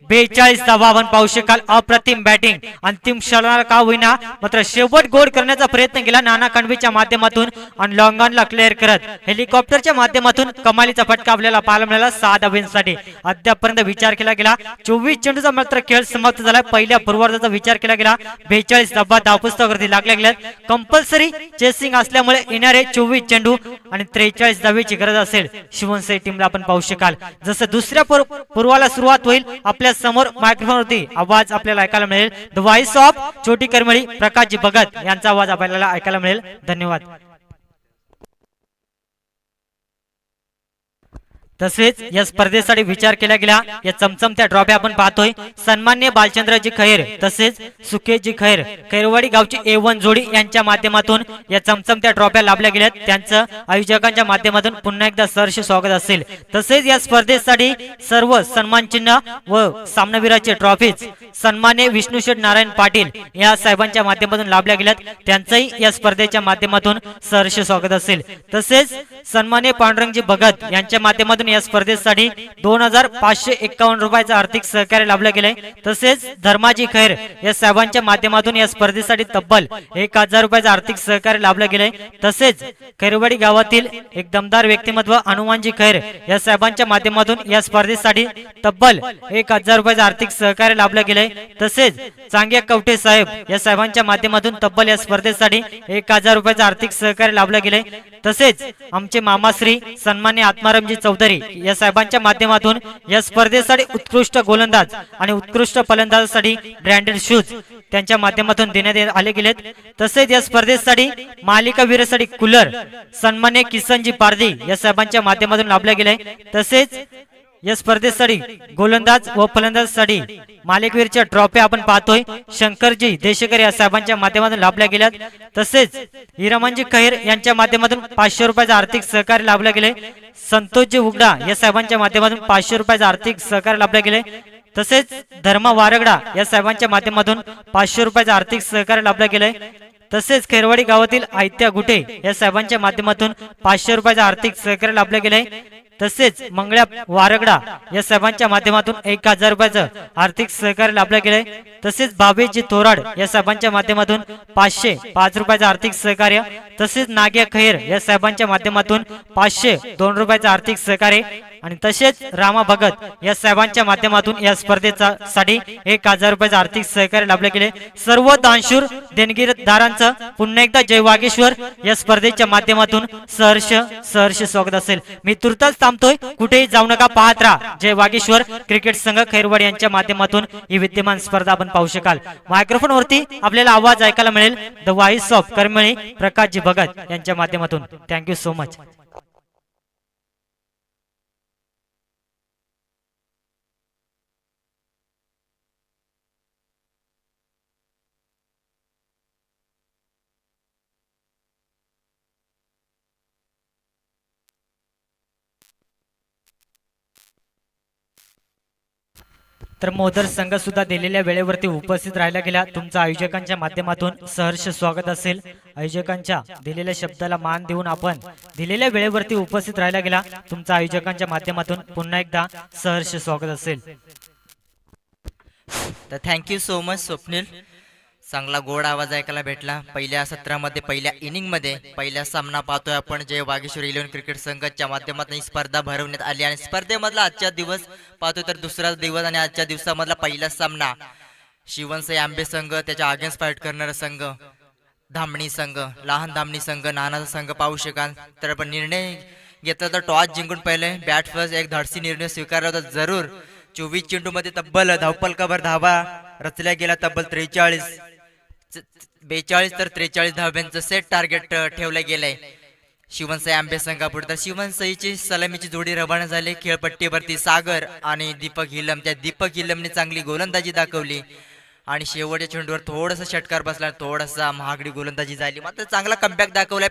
42 धावा आपण पाहू शकाल। अप्रतिम बॅटिंग, अंतिम क्षणाला का होईना मात्र शेवट गोड करण्याचा प्रयत्न केला नाना खंडवीच्या माध्यमातून आणि लॉंग ऑनला क्लिअर करत हेलिकॉप्टरच्या माध्यमातून कमालीचा फटका आपल्याला पाहायला मिळाला 6 धावांसाठी। अद्यापर्यंत विचार केला गेला 24 चेंडूचा मात्र खेळ समाप्त झाला। पहिल्या पूर्वार्धाचा विचार केला गेला 42 धावा धावपुस्तकावरती लागल्या गेल्यात। कंपल्सरी चेसिंग असल्यामुळे येणारे 24 चेंडू आणि 43 धावेची गरज असेल शिवनसई टीमला आपण पाहू शकाल। जसं दुसऱ्या पूर्वाला सुरुवात होईल, आपल्या समोर मायक्रोफोनवरती आवाज आपल्याला ऐकायला मिळेल। द व्हॉइस ऑफ छोटी करमळी प्रकाशजी भगत यांचा आवाज आपल्याला ऐकायला मिळेल। धन्यवाद। तसेच या स्पर्धेसाठी विचार केला गेला, या चमचमत्या ट्रॉफी आपण पाहतोय सन्मान्य बालचंद्रजी खैर तसेच सुकेशजी खैर खैरवाडी गावची A1 जोडी यांच्या माध्यमातून या चमचमत्या ट्रॉफ्या लाभल्या गेल्यात। त्यांचं आयोजकांच्या माध्यमातून पुन्हा एकदा सहर्ष स्वागत असेल। तसेच या स्पर्धेसाठी सर्व सन्मान चिन्ह व सामनावीराचे ट्रॉफीज सन्मान्य विष्णुशेठ नारायण पाटील या साहेबांच्या माध्यमातून लाभल्या गेल्यात। त्यांचंही या स्पर्धेच्या माध्यमातून सहर्ष स्वागत असेल। तसेच सन्मान्य पांडुरंगजी भगत यांच्या माध्यमातून या स्पर्धेसाठी 2551 रुपयाचं आर्थिक सहकार्य लाभलं गेलंय। तसेच धर्माजी खैर या साहेबांच्या माध्यमातून या स्पर्धेसाठी तब्बल 1000 रुपयाचं आर्थिक सहकार्य लाभलं गेलंय। तसेच खैरवाडी गावातील एक दमदार व्यक्तिमत्व हनुमानजी खैर या साहेबांच्या माध्यमातून या स्पर्धेसाठी तब्बल 1000 रुपयाचं आर्थिक सहकार्य लाभलं गेलंय। तसेच चांगे कवठे साहेब या साहेबांच्या माध्यमातून तब्बल या स्पर्धेसाठी 1000 रुपयाचं आर्थिक सहकार्य लाभलं गेलंय। तसेच आमचे मामाश्री सन्मान्य आत्मारामजी चौधरी या साहेबांच्या माध्यमातून या स्पर्धेसाठी उत्कृष्ट गोलंदाज आणि उत्कृष्ट फलंदाजासाठी ब्रँडेड शूज त्यांच्या माध्यमातून देण्यात आले गेलेत। तसेच या स्पर्धेसाठी मालिकावीरासाठी कूलर सन्मान्य किसनजी पारधी या साहेबांच्या माध्यमातून लाभले गेले। तसेच या स्पर्धेसाठी गोलंदाज व फलंदाजासाठी मालिकवीरच्या ट्रॉफी आपण पाहतोय शंकरजी देशकर या साहेबांच्या माध्यमातून लाभल्या गेल्यात। तसेच हिरामनजी खैर यांच्या माध्यमातून 500 रुपयाचं आर्थिक सहकार्य लाभले गेले। संतोषजी उगडा या साहेबांच्या माध्यमातून 500 रुपयाचं आर्थिक सहकार्य लाभले गेले। तसेच धर्मा वारगडा या साहेबांच्या माध्यमातून 500 रुपयाचं आर्थिक सहकार्य लाभले गेले। तसेच खैरवाडी गावातील आयत्या गुटे या साहेबांच्या माध्यमातून 500 रुपयाचं आर्थिक सहकार्य लाभले गेले। तसेच मंगळ्या वारगडा या साहेबांच्या माध्यमातून 1000 रुपयाचं आर्थिक सहकार्य लाभले गेले। तसेच बाबेजी तोराड या साहेबांच्या माध्यमातून 505 रुपयाचं आर्थिक सहकार्य। तसेच नाग्या खैर या साहेबांच्या माध्यमातून 502 रुपयाचं आर्थिक सहकार्य आणि तसेच रामा भगत या साहेबांच्या माध्यमातून या स्पर्धेचा साठी 1000 रुपयाचं आर्थिक सहकार्य लाभले गेले। सर्व दानशूर देणगीदारांचं पुन्हा एकदा जय वागेश्वर या स्पर्धेच्या माध्यमातून सहर्ष स्वागत असेल। मी तुर्तास थांबतोय, कुठेही जाऊ नका, पाहत राहा जय वागेश्वर क्रिकेट संघ खैरवाडी यांच्या माध्यमातून ही विद्यमान स्पर्धा आपण पाहू शकाल। मायक्रोफोन वरती आपल्याला आवाज ऐकायला मिळेल the voice of Karmali Prakashji Bhagat यांच्या माध्यमातून। Thank you so much. तर मोदर संघ सुद्धा दिलेल्या वेळेवरती उपस्थित राहिला गेला। तुमच्या आयोजकांच्या माध्यमातून सहर्ष स्वागत असेल। आयोजकांच्या दिलेल्या शब्दाला मान देऊन आपण दिलेल्या वेळेवरती उपस्थित राहिला गेला। तुमच्या आयोजकांच्या माध्यमातून पुन्हा एकदा सहर्ष स्वागत असेल। तर थँक्यू सो मच स्वप्नील। चांगला गोड आवाज ऐकायला भेटला पहिल्या सत्रामध्ये, पहिल्या इनिंग मध्ये पहिला सामना पाहतोय आपण. जय वागेश्वर 11 क्रिकेट संघाच्या माध्यमातून ही स्पर्धा भरवण्यात आली आणि स्पर्धेमधला आजचा दिवस पाहतोय तर दुसरा दिवस आणि आजच्या दिवसामधला पहिला सामना. शिवनसाई आंबे संघ त्याच्या अगेन्स्ट फाईट करणारा संघ, धामणी संघ, लहान धामणी संघ, नानाचा संघ पाहू शकाल. तर आपण निर्णय घेतला तर टॉस जिंकून पहिले बॅट फर्स्ट एक धाडसी निर्णय स्वीकारला होता. जरूर 24 चेंडूमध्ये तब्बल धावपलकाभर धावा रचल्या गेला. तब्बल 42 तर 43 धाव्यांचं सेट टार्गेट ठेवलं गेलंय शिवनसाई आंबे संघापुढे. तर शिवनसाईची सलामीची जोडी रवाना झाली खेळपट्टीवरती. सागर आणि दीपक हिलम, त्या दीपक हिलमने चांगली गोलंदाजी दाखवली आणि शेवटच्या चेंडूवर थोडासा षटकार बसला, थोडासा महागडी गोलंदाजी झाली, मात्र चांगला कमबॅक दाखवलाय.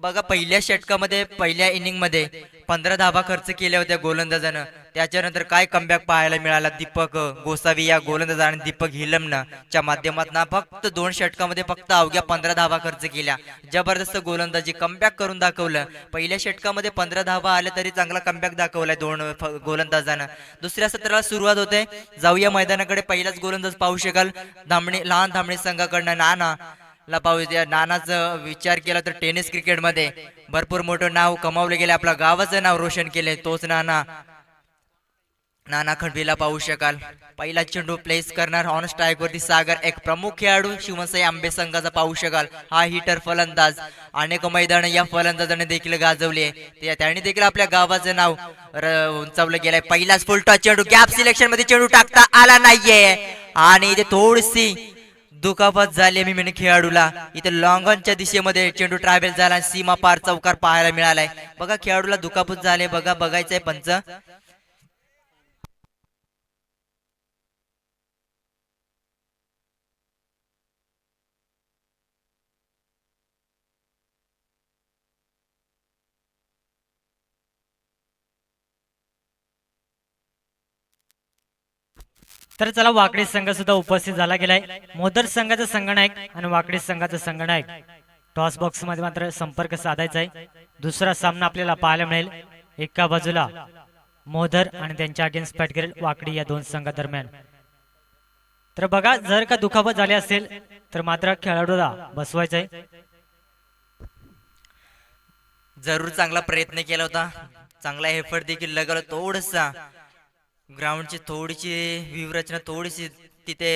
बघा पहिल्या षटकामध्ये पहिल्या इनिंग मध्ये 15 धावा खर्च केल्या होत्या गोलंदाजानं. त्याच्यानंतर काय कमबॅक पाहायला मिळाला दीपक गोसावी या गोलंदाज आणि दीपक हिलमनं च्या माध्यमातून. फक्त 2 षटकामध्ये फक्त अवघ्या 15 धावा खर्च केल्या. जबरदस्त गोलंदाजी कमबॅक करून दाखवलं. पहिल्या षटकामध्ये 15 धावा आल्या तरी चांगला कमबॅक दाखवलाय 2 गोलंदाजानं. दुसऱ्या सत्राला सुरुवात होते. जाऊया मैदानाकडे. पहिलाच गोलंदाज पाहू शकाल लहान धामणी संघाकडनं नाना ला पाहू द्या. नानाचं विचार केला तर टेनिस क्रिकेटमध्ये भरपूर मोठं नाव कमावलं गेलं, आपल्या गावाचं नाव रोशन केले. तोच नाना खंडवीला पाहू शकाल. पहिला चेंडू प्लेस करणार ऑन स्ट्राईक वरती सागर, एक प्रमुख खेळाडू शिवनसाई आंबे संघाचा पाहू शकाल. हा हिटर फलंदाज, अनेक मैदान या फलंदाजाने देखील गाजवले. त्याने देखील आपल्या गावाचं नाव उंचावलं गेलंय. पहिलाच फुलटॉस चेंडू गॅप सिलेक्शन मध्ये चेंडू टाकता आला नाहीये आणि इथे थोडीशी दुखापत झाली मी म्हणे खेळाडूला. इथे लॉंगॉनच्या दिशेमध्ये चेंडू ट्रॅव्हल झाला, सीमा पार चौकार पाहायला मिळालाय. बघा खेळाडूला दुखापत झाले. बघायचंय पंच. तर चला वाकडी संघ सुद्धा उपस्थित झाला गेलाय. मोदर संघाचा संघनायक आणि वाकडी संघाचा संघनायक टॉस बॉक्स मध्ये मात्र संपर्क साधायचा आहे. दुसरा सामना आपल्याला पाहायला मिळेल. एका बाजूला मोदर आणि त्यांच्या अगेन्स्ट फाईट करेल वाकडी या 2 संघादरम्यान. तर बघा जर का दुखापत झाली असेल तर मात्र खेळाडूला बसवायचंय. जरूर चांगला प्रयत्न केला होता, चांगला एफर्ट देखील लगावला. थोडसा ग्राउंडची थोडीशी व्यूहरचना थोडीशी तिथे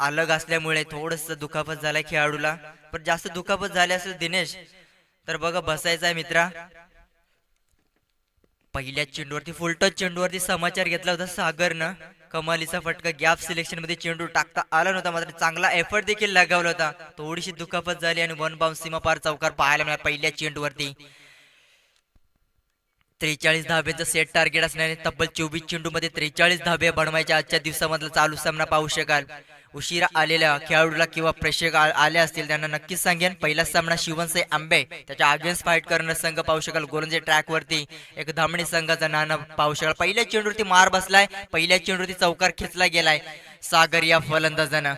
अलग असल्यामुळे थोडस दुखापत झालाय खेळाडूला. पण जास्त दुखापत झाली असेल दिनेश तर बघा बसायचा आहे मित्रा. पहिल्या चेंडूवरती फुलटच चेंडूवरती समाचार घेतला होता सागरनं. कमालीचा फटका गॅप सिलेक्शन मध्ये चेंडू टाकता आला नव्हता, मात्र चांगला एफर्ट देखील लगावला होता. थोडीशी दुखापत झाली आणि 1 बाउन्स सीमा पार चौकार पाहायला मिळाला पहिल्या चेंडूवरती. 43 धाब्याचं सेट टार्गेट असणारे तब्बल 24 चेंडू मध्ये 43 धाबे बनवायच्या आजच्या दिवसामधला चालू सामना पाहू शकाल. उशिरा आलेल्या खेळाडूला किंवा प्रेक्षक आले असतील त्यांना नक्कीच सांगेन. पहिला सामना शिवनसाई आंबे त्याच्या अगेन्स्ट फाईट करणारा संघ पाहू शकाल. गोलंदाजी ट्रॅक वरती एक धामणी संघाचा नाना पाहू शकाल. पहिल्या चेंडूवरती मार बसलाय, पहिल्या चेंडूवरती चौकार खेचला गेलाय सागर या फलंदाजानं.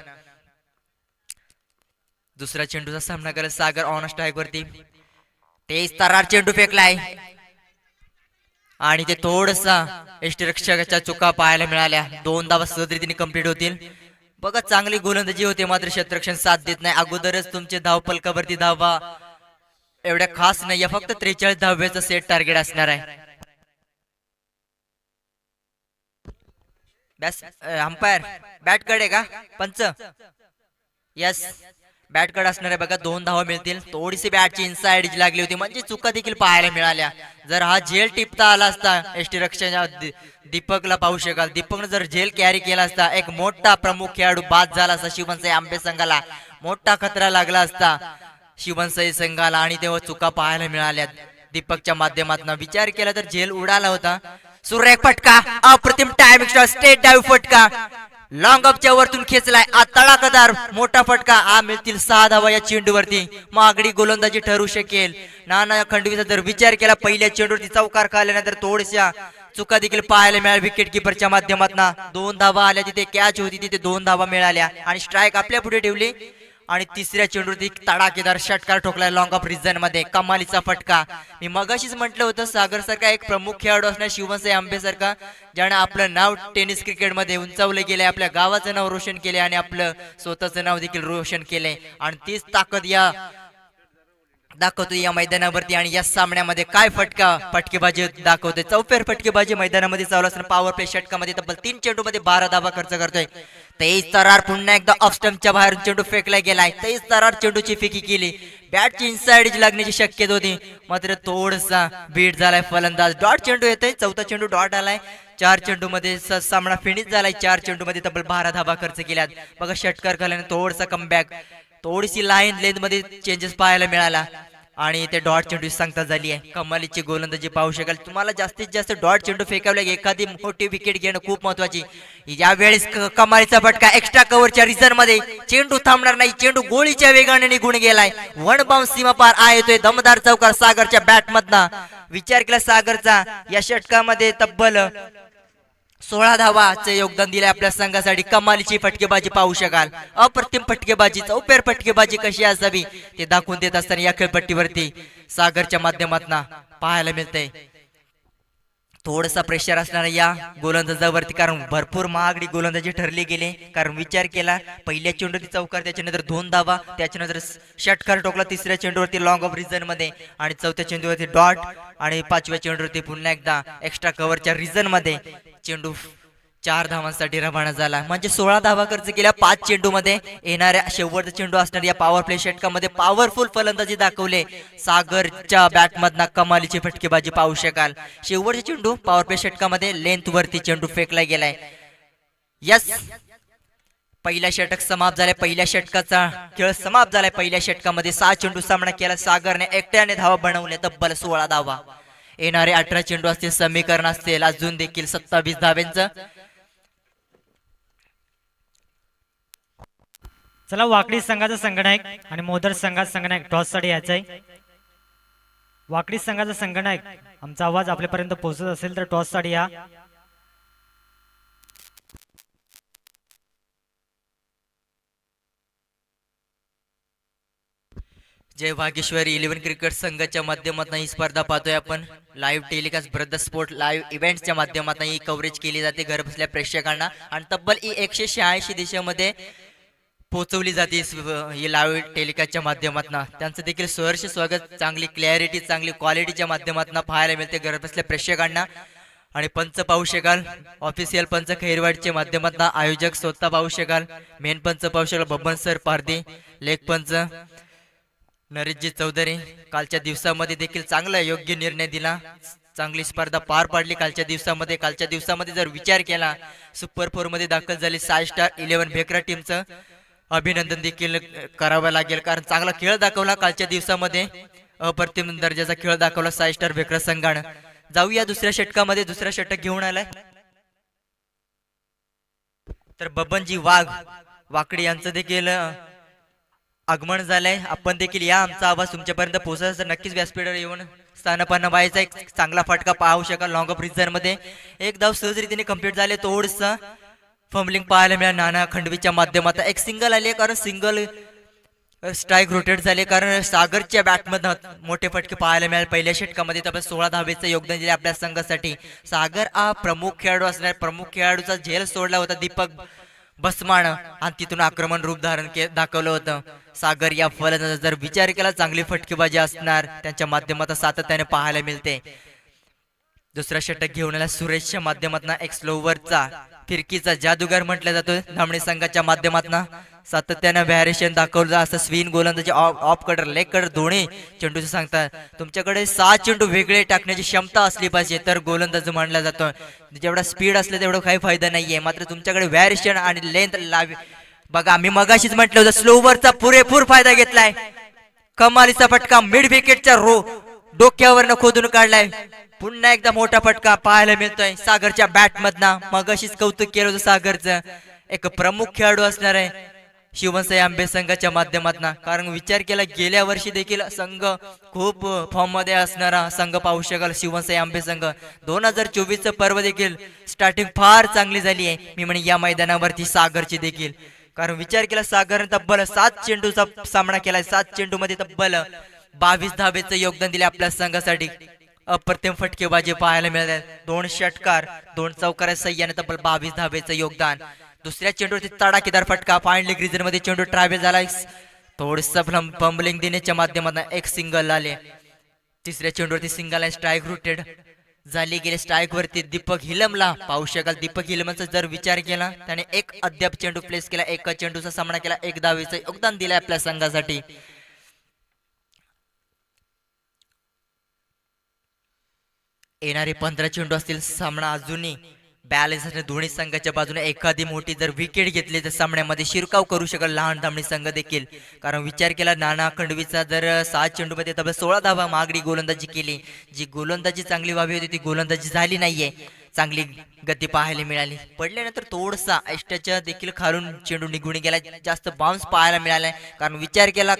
दुसऱ्या चेंडूचा सामना करत सागर ऑन स्ट्राईक वरती. तेज तरार चेंडू फेकलाय आणि ते थोडसा यष्टिरक्षकाच्या चुका पाहायला मिळाल्या. 2 धावा सहजरीतीने कंप्लीट होतील. बघा चांगली गोलंदाजी होते मात्र क्षेत्ररक्षण साथ देत नाही. अगोदरच तुमचे धावपलकावरती धावा एवढ्या खास नाही, फक्त 43 धाव्याचा सेट टार्गेट असणार आहे. अंपायर बॅट कडे का पंच? यस बॅट कड असणार आहे. बघा 2 धावा मिळतील. थोडीशी बॅटची इनसाइड लागली होती म्हणजे चुका देखील पाहायला मिळाल्या. जर हा झेल टिपता आला असता यष्टिरक्षकाच्या दीपकला पाहू शकाल. दीपकनं जर झेल कॅरी केला असता एक मोठा प्रमुख खेळाडू बाद झाला असता. शिवनसाई आंबे संघाला मोठा खतरा लागला असता शिवनसाई संघाला आणि तेव्हा चुका पाहायला मिळाल्या. दीपकच्या माध्यमातून विचार केला तर झेल उडाला होता. सुरेख फटका, अप्रतिम टायमिंग शॉट, स्ट्रेट डाइव्ह फटका लॉंग अपच्या वरतून खेचलाय. तडाखदार मोठा फटका. मिळतील 6 धावा या चेंडूवरती. मागडी गोलंदाजी ठरू शकेल. नाना खंडवीचा जर विचार केला पहिल्या चेंडूवरती चौकार खाल्यानंतर थोड्याशा चुका देखील पाहायला मिळाल्या विकेट किपरच्या माध्यमातून. 2 धावा आल्या, तिथे कॅच होती तिथे 2 धावा मिळाल्या आणि स्ट्राईक आपल्या पुढे ठेवली आणि तिसऱ्या चेंडूवरती तडाखेदार षटकार ठोकला लॉंग ऑफ रिझन मध्ये, कमालीचा फटका. मी मगाशीच म्हटलं होतं सागर सारखा एक प्रमुख खेळाडू असणार शिवमसाई आंबे सारखा, ज्याने आपलं नाव टेनिस क्रिकेटमध्ये उंचावलं गेले, आपल्या गावाचं नाव रोशन केले आणि आपलं स्वतःचं नाव देखील रोशन केले. आणि तीच ताकद या दाखवतो या मैदानावरती. आणि या सामन्यामध्ये काय फटकेबाजी दाखवतोय, चौफेर फटकेबाजी मैदानामध्ये चालू असताना पॉवर प्ले षटकामध्ये तब्बल 3 चेंडूमध्ये 12 धावा खर्च करतोय. तेज तरार पुन्हा एकदा ऑफ स्टंपच्या बाहेर चेंडू फेकला गेलाय. तेज तरार चेंडूची फेकी केली, बॅटची इनसाइड लागण्याची शक्यता होती, मात्र थोडसा बीट झालाय फलंदाज. डॉट चेंडू येतोय, चौथा चेंडू डॉट आलाय. 4 चेंडूमध्ये सामना फिनिश झालाय. 4 चेंडूमध्ये तब्बल 12 धावा खर्च केल्यात. बघा षटकार केल्याने थोडसा कमबॅक, थोडीशी लाईन लेंथ मध्ये चेंजेस पाहायला मिळाला आणि ते डॉट चेंडू सांगता झाली आहे. कमालीची गोलंदाजी पाहू शकाल. तुम्हाला जास्तीत जास्त डॉट चेंडू फेकावले, एखादी मोठी विकेट घेणं खूप महत्वाची. यावेळेस कमालीचा फटका एक्स्ट्रा कव्हरच्या रिझन मध्ये, चेंडू थांबणार नाही, चेंडू गोळीच्या वेगाने निघून गेलाय. वन बाउन्स सीमा पार आहे तो दमदार चौकार सागरच्या बॅट मधना. विचार केला सागरचा या षटकामध्ये तब्बल 16 धावाचे योगदान दिले आपल्या संघासाठी. कमालीची फटकेबाजी पाहू शकाल, अप्रतिम फटकेबाजी, चौफेर फटकेबाजी कशी असावी ते दाखवून देत असताना या खेळपट्टीवरती सागरच्या माध्यमातून पाहायला मिळतंय. थोडसा प्रेशर असणार या गोलंदाजावरती, कारण भरपूर महागडी गोलंदाजी ठरली गेली. कारण विचार केला, पहिल्या चेंडूवरती चौकार, त्याच्यानंतर 2 धावा, त्याच्यानंतर षटकार ठोकला तिसऱ्या चेंडूवरती लॉंग ऑफ रिझन मध्ये, आणि चौथ्या चेंडूवरती डॉट, आणि 5व्या चेंडूवरती पुन्हा एकदा एक्स्ट्रा कव्हरच्या रिझन मध्ये चेंडू 4 धावांसाठी रवाना झाला. म्हणजे 16 धावा खर्च केल्या 5 चेंडूमध्ये. येणाऱ्या शेवटचा चेंडू असणार या पॉवर प्ले षटकामध्ये पॉवरफुल फलंदाजी दाखवले सागरच्या बॅटमधना. कमालीची फटकेबाजी पाहू शकाल. शेवटचा चेंडू पॉवर प्ले षटकामध्ये लेंथ वरती चेंडू फेकला गेलाय. यस, पहिला षटक समाप्त झालाय. पहिल्या षटकाचा खेळ समाप्त झालाय. पहिल्या षटकामध्ये 6 चेंडू सामना केला सागरने, एकट्याने धावा बनवल्या तब्बल 16 धावा. येणारे 18 चेंडू असतील, समीकरण असतील अजून देखील 27 धाव्यांचं. चला, वाकडी संघाचा संघनायक आणि मोदर संघाचा संघनायक टॉस साठी यायचंय. वाकडी संघाचा संघनायक, आमचा आवाज आपल्यापर्यंत पोहोचत असेल तर टॉस साठी या. जय वागेश्वरी 11 क्रिकेट संघाच्या माध्यमातून ही स्पर्धा पाहतोय आपण. Live telecast brother sport live इव्हेंट्सच्या माध्यमातून ही कव्हरेज केली जाते घर बसल्या प्रेक्षकांना, आणि तब्बल 186 देशामध्ये पोहोचवली जाते ही लाईव्ह टेलिकास्टच्या माध्यमातून. त्यांचं देखील सहर्ष स्वागत. चांगली क्लॅरिटी, चांगली क्वालिटीच्या माध्यमातून पाहायला मिळते घर बसल्या प्रेक्षकांना. आणि पंच पाहू शकाल, ऑफिशियल पंच खैरवाडच्या माध्यमातून आयोजक स्वतः पाहू शकाल. मेन पंच पाहू शकाल बबन सर पारदी, लेग पंच नरेशजी चौधरी. कालच्या दिवसामध्ये देखील चांगला योग्य निर्णय दिला, चांगली स्पर्धा पार पाडली कालच्या दिवसामध्ये. कालच्या दिवसामध्ये जर विचार केला, सुपर 4 मध्ये दाखल झाली 6 स्टार 11 भेकरा टीमचं अभिनंदन देखील करावं लागेल, कारण चांगला खेळ दाखवला कालच्या दिवसामध्ये. अप्रतिम दर्जाचा खेळ दाखवला 6 स्टार भेकरा संघानं. जाऊया दुसऱ्या षटकामध्ये. दुसरा षटक घेऊन आलाय तर बबनजी वाकडी यांचं देखील आगमन झालंय. आपण देखील या, आमचा आवाज तुमच्यापर्यंत पोहोचत तर नक्कीच व्यासपीठावर येऊन स्थानपन्न व्हायचा. एक चांगला फटका पाहू शकाल लॉंग ऑफ रिझन मध्ये. एक धाव सहजरीतीने कंप्लीट झाले. थोडंसं फंबलिंग पाहायला मिळालं नाना खंडवीच्या माध्यमातून. एक सिंगल आले, कारण सिंगल स्ट्राईक रोटेट झाले, कारण सागरच्या बॅटमधून मोठे फटके पाहायला मिळाले पहिल्या षटकामध्ये. तर 16 धावेचं योगदान दिले आपल्या संघासाठी. सागर हा प्रमुख खेळाडू असणार, प्रमुख खेळाडूचा झेल सोडला होता दीपक बसमाण, आणि तिथून आक्रमण रूप धारण दाखवलं होतं. सागर या फलंदाज जर विचार केला, चांगली फटकेबाजी असणार त्यांच्या माध्यमातून सातत्याने पाहायला मिळते. दुसरा षटक घेऊन आला सुरेशच्या माध्यमातून. एक स्लोवरचा फिरकीचा जादूगार म्हटलं जातो धामणे संघाच्या माध्यमातून. सातत्यानं व्हॅरिएशन दाखवलं असं स्विन गोलंदाजी ऑफ कटर लेग कटर दोन्ही चेंडूचं सांगतात. तुमच्याकडे 6 चेंडू वेगळे टाकण्याची क्षमता असली पाहिजे तर गोलंदाज मानला जातो. जेवढा स्पीड असलं तेवढं काही फायदा नाहीये, मात्र तुमच्याकडे व्हॅरिएशन आणि लेंथ लावी. बघा, मी मगाशीच म्हटलं होतं स्लोवरचा पुरेपूर फायदा घेतलाय. कमालीचा फटका मिड विकेटच्या डोक्यावरनं खोदून काढलाय. पुन्हा एकदा मोठा फटका पाहायला मिळतोय सागरच्या बॅट मधना. मगाशीच कौतुक केलं होतं सागरचं. एक प्रमुख खेळाडू असणार आहे शिवसाई आंबे संघाच्या माध्यमातून, कारण विचार केला गेल्या वर्षी देखील संघ खूप फॉर्म मध्ये असणारा संघ पाहू शकाल शिवसाई आंबे संघ. 2024 पर्व देखील स्टार्टिंग फार चांगली झाली आहे. मी म्हणे या मैदानावरती सागरची देखील कारण विचार केला सागरने तब्बल 7 चेंडूचा सामना केलाय. 7 चेंडू मध्ये तब्बल 22 धावेचं योगदान दिले आपल्या संघासाठी. अप्रतिम फटकेबाजी पाहायला मिळाल्या. 2 षटकार 2 चौकारा सह्याने तब्बल 22 धावेचं योगदान. दुसऱ्या चेंडूवरती तडाखेदार फटका फायनली ग्रीजर मध्ये चेंडू ट्रॅव्हल झालाय. थोडस बंबलिंग देण्याच्या माध्यमातून एक सिंगल आले. तिसऱ्या चेंडूवरती सिंगल स्ट्राईक रुटेड झाली गेले. स्ट्राईक वरती दीपक हिलमला पाहू शकाल. दीपक हिलमचा जर विचार केला त्याने एक अद्याप चेंडू प्लेस केला. एका चेंडूचा सामना केला. 1 धावेचं योगदान दिलंय आपल्या संघासाठी. येणारे 15 चेंडू असतील. सामना अजूनही बॅलन्स असणे. दोन्ही संघाच्या बाजूने एखादी मोठी जर विकेट घेतली तर सामन्यामध्ये शिरकाव करू शकेल लहान धामणी संघ देखील. कारण विचार केला नाना खंडवीचा जर 7 चेंडू मध्ये तब्बल 16 धावा मागणी गोलंदाजी केली. जी गोलंदाजी चांगली व्हावी होती ती गोलंदाजी झाली नाहीये. चांगली गती पाहायला मिळाली. पडल्यानंतर थोडसा ऐष्ट्याच्या देखील खालून चेंडू निघून गेला. जास्त बाउन्स पाहायला मिळालाय. कारण विचार केला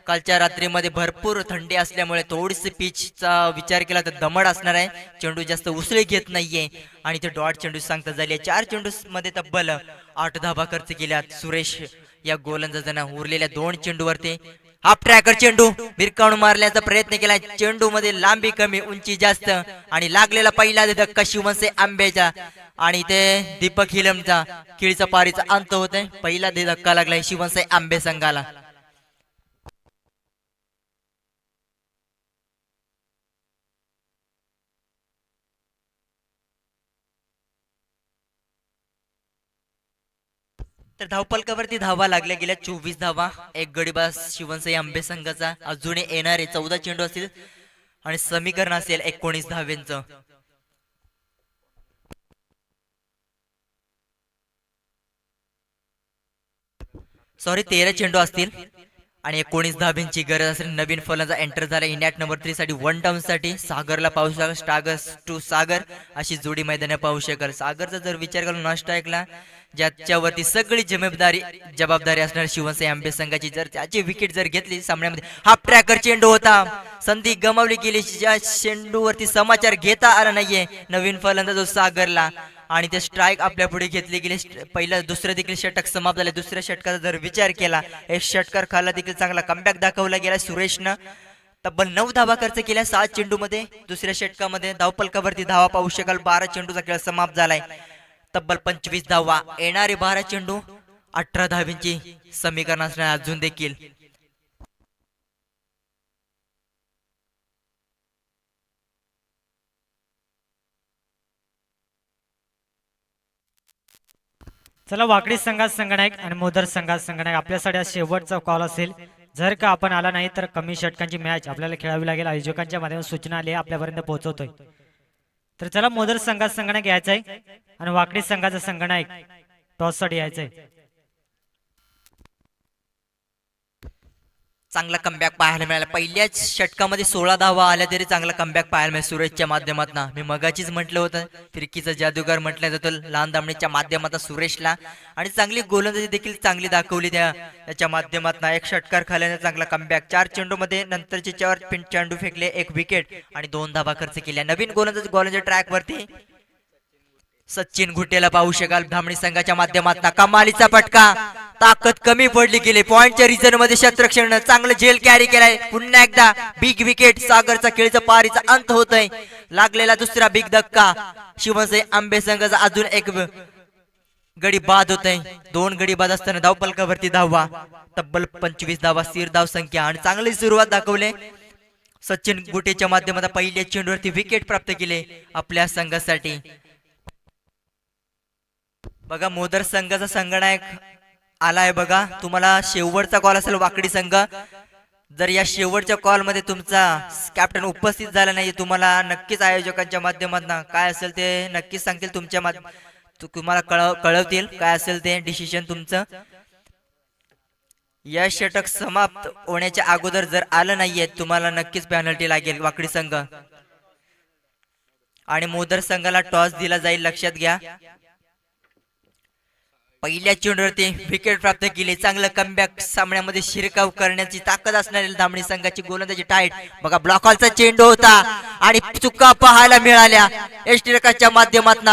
कालच्या रात्रीमध्ये भरपूर थंडी असल्यामुळे थोडीशी पिचचा विचार केला तर दमट असणार आहे. चेंडू जास्त उसळी घेत नाहीये आणि ते डॉट चेंडू सांगता झाली. 4 चेंडू मध्ये तब्बल 8 धावा खर्च केल्या सुरेश या गोलंदाजांना. उरलेल्या 2 चेंडूवरती हाफ ट्रॅकर चेंडू भिरकावून मारण्याचा प्रयत्न केला. चेंडू मध्ये लांबी कमी उंची जास्त आणि लागलेला पहिला धक्का शिवमसे आंब्याचा आणि ते दीपक हिलमचा किळीचा पारीचा अंत होत आहे. पहिला धक्का लागलाय शिवमसे आंबे संघाला. तर धावपलकावरती धावा लागल्या गेल्या. 24 धावा. एक गडीबाज शिवनसाई आंबे संघाचा. अजूनही येणारे 14 चेंडू असतील आणि समीकरण असेल 19 धाव्यांचं. सॉरी 13 चेंडू असतील आणि 19 धाब्यांची गरज असेल. नवीन फलंदाज एंटर झाला इनॅट नंबर 3 साठी 1 डाऊन साठी. सागरला पाहू शकाल. स्टागर्स टू सागर अशी जोडी मैदाने पाहू शकाल. सागरचा जर विचार करून नॉन स्ट्राईकला ज्याच्यावरती सगळी जबाबदारी असणार शिवनसाई आंबे संघाची. जर त्याची विकेट जर घेतली सामन्यामध्ये. हाफ ट्रॅकर चेंडू होता. संधी गमावली गेली. ज्या चेंडूवरती समाचार घेता आला नाहीये नवीन फलंदाज जो सागरला आणि ते स्ट्राईक आपल्या पुढे घेतले गेले. पहिलं दुसरं देखील षटक समाप्त झाले. दुसऱ्या षटकाचा जर विचार केला एक षटकार खाला देखील चांगला कमबॅक दाखवला गेला सुरेशनं. तब्बल 9 धावा खर्च केल्या 7 चेंडू मध्ये. दुसऱ्या षटकामध्ये धावपलकावरती धावा पाहू शकाल. 12 चेंडूचा खेळ समाप्त झालाय. तब्बल 25 धावा. येणारे 12 चेंडू 18 धाव्यांची समीकरण असणार अजून देखील. चला वाकडी संघात संगणक आणि मोदर संघात संगणक. आपल्यासाठी हा शेवटचा कॉल असेल. जर का आपण आला नाही तर कमी षटकांची मॅच आपल्याला खेळावी लागेल. आयोजकांच्या माध्यमातून सूचना आली आपल्यापर्यंत पोहोचवतोय. तर चला मोदर संघात संगणक यायचंय आणि वाकडी संघाचा संगणक टॉस साठी यायचंय. चांगला कमबॅक पाहायला मिळाला. पहिल्याच षटकामध्ये 16 धावा आल्या तरी चांगला कमबॅक पाहायला मिळाला सुरेशच्या माध्यमातून. मी मगाचीच म्हटलं होतं फिरकीचा जादूगार म्हटलं जातं लहान दामणीच्या माध्यमातून सुरेशला. आणि चांगली गोलंदाजी देखील चांगली दाखवली त्याच्या माध्यमातून. एक षटकार खाल्याने चांगला कमबॅक. 4 चेंडू मध्ये नंतरचे 4 चेंडू फेकले. 1 विकेट आणि 2 धावा खर्च केल्या. नवीन गोलंदाज ट्रॅक वरती सचिन घुटेला पाहू शकाल. धामणी संघाच्या माध्यमातून कमालीचा फटका. ताकद कमी पडली गेली. पॉइंटच्या रिझन मध्ये क्षेत्ररक्षण चांगलं झेल कॅरी केलाय. पुन्हा एकदा बिग विकेट. सागरचा खेळचा पारीचा अंत होतोय. लागलेला दुसरा बिग धक्का शिवनसाई आंबे संघाचा. अजून एक गडी बाद होत आहे. 2 गडी बाद असताना धावपलकावरती धावा. तब्बल 25 धावा स्थिर धाव संख्या आणि चांगली सुरुवात दाखवले सचिन गुटेच्या माध्यमातून. पहिल्या चेंडूवरती विकेट प्राप्त केले आपल्या संघासाठी. बघा मोदर संघाचा संगणक आलाय. बघा तुम्हाला शेवटचा कॉल असेल वाकडी संघ. जर या शेवटच्या कॉल मध्ये तुमचा कॅप्टन उपस्थित झाला नाही तुम्हाला नक्कीच आयोजकांच्या माध्यमातून काय असेल ते नक्कीच सांगतील. तुम्हाला कळवतील काय असेल ते डिसिजन तुमचं. या षटक समाप्त होण्याच्या अगोदर जर आलं नाहीये तुम्हाला नक्कीच पेनल्टी लागेल वाकडी संघ. आणि मोदर संघाला टॉस दिला जाईल लक्षात घ्या. पहिल्या चेंडूवरती विकेट प्राप्त केली. चांगलं कमबॅक. सामन्यामध्ये शिरकाव करण्याची ताकद असणारी धामणी संघाची गोलंदाजी टाईट. बघा ब्लॉकॉलचा चेंडू होता आणि चुका पाहायला मिळाल्या एष्टिरकाच्या माध्यमातून.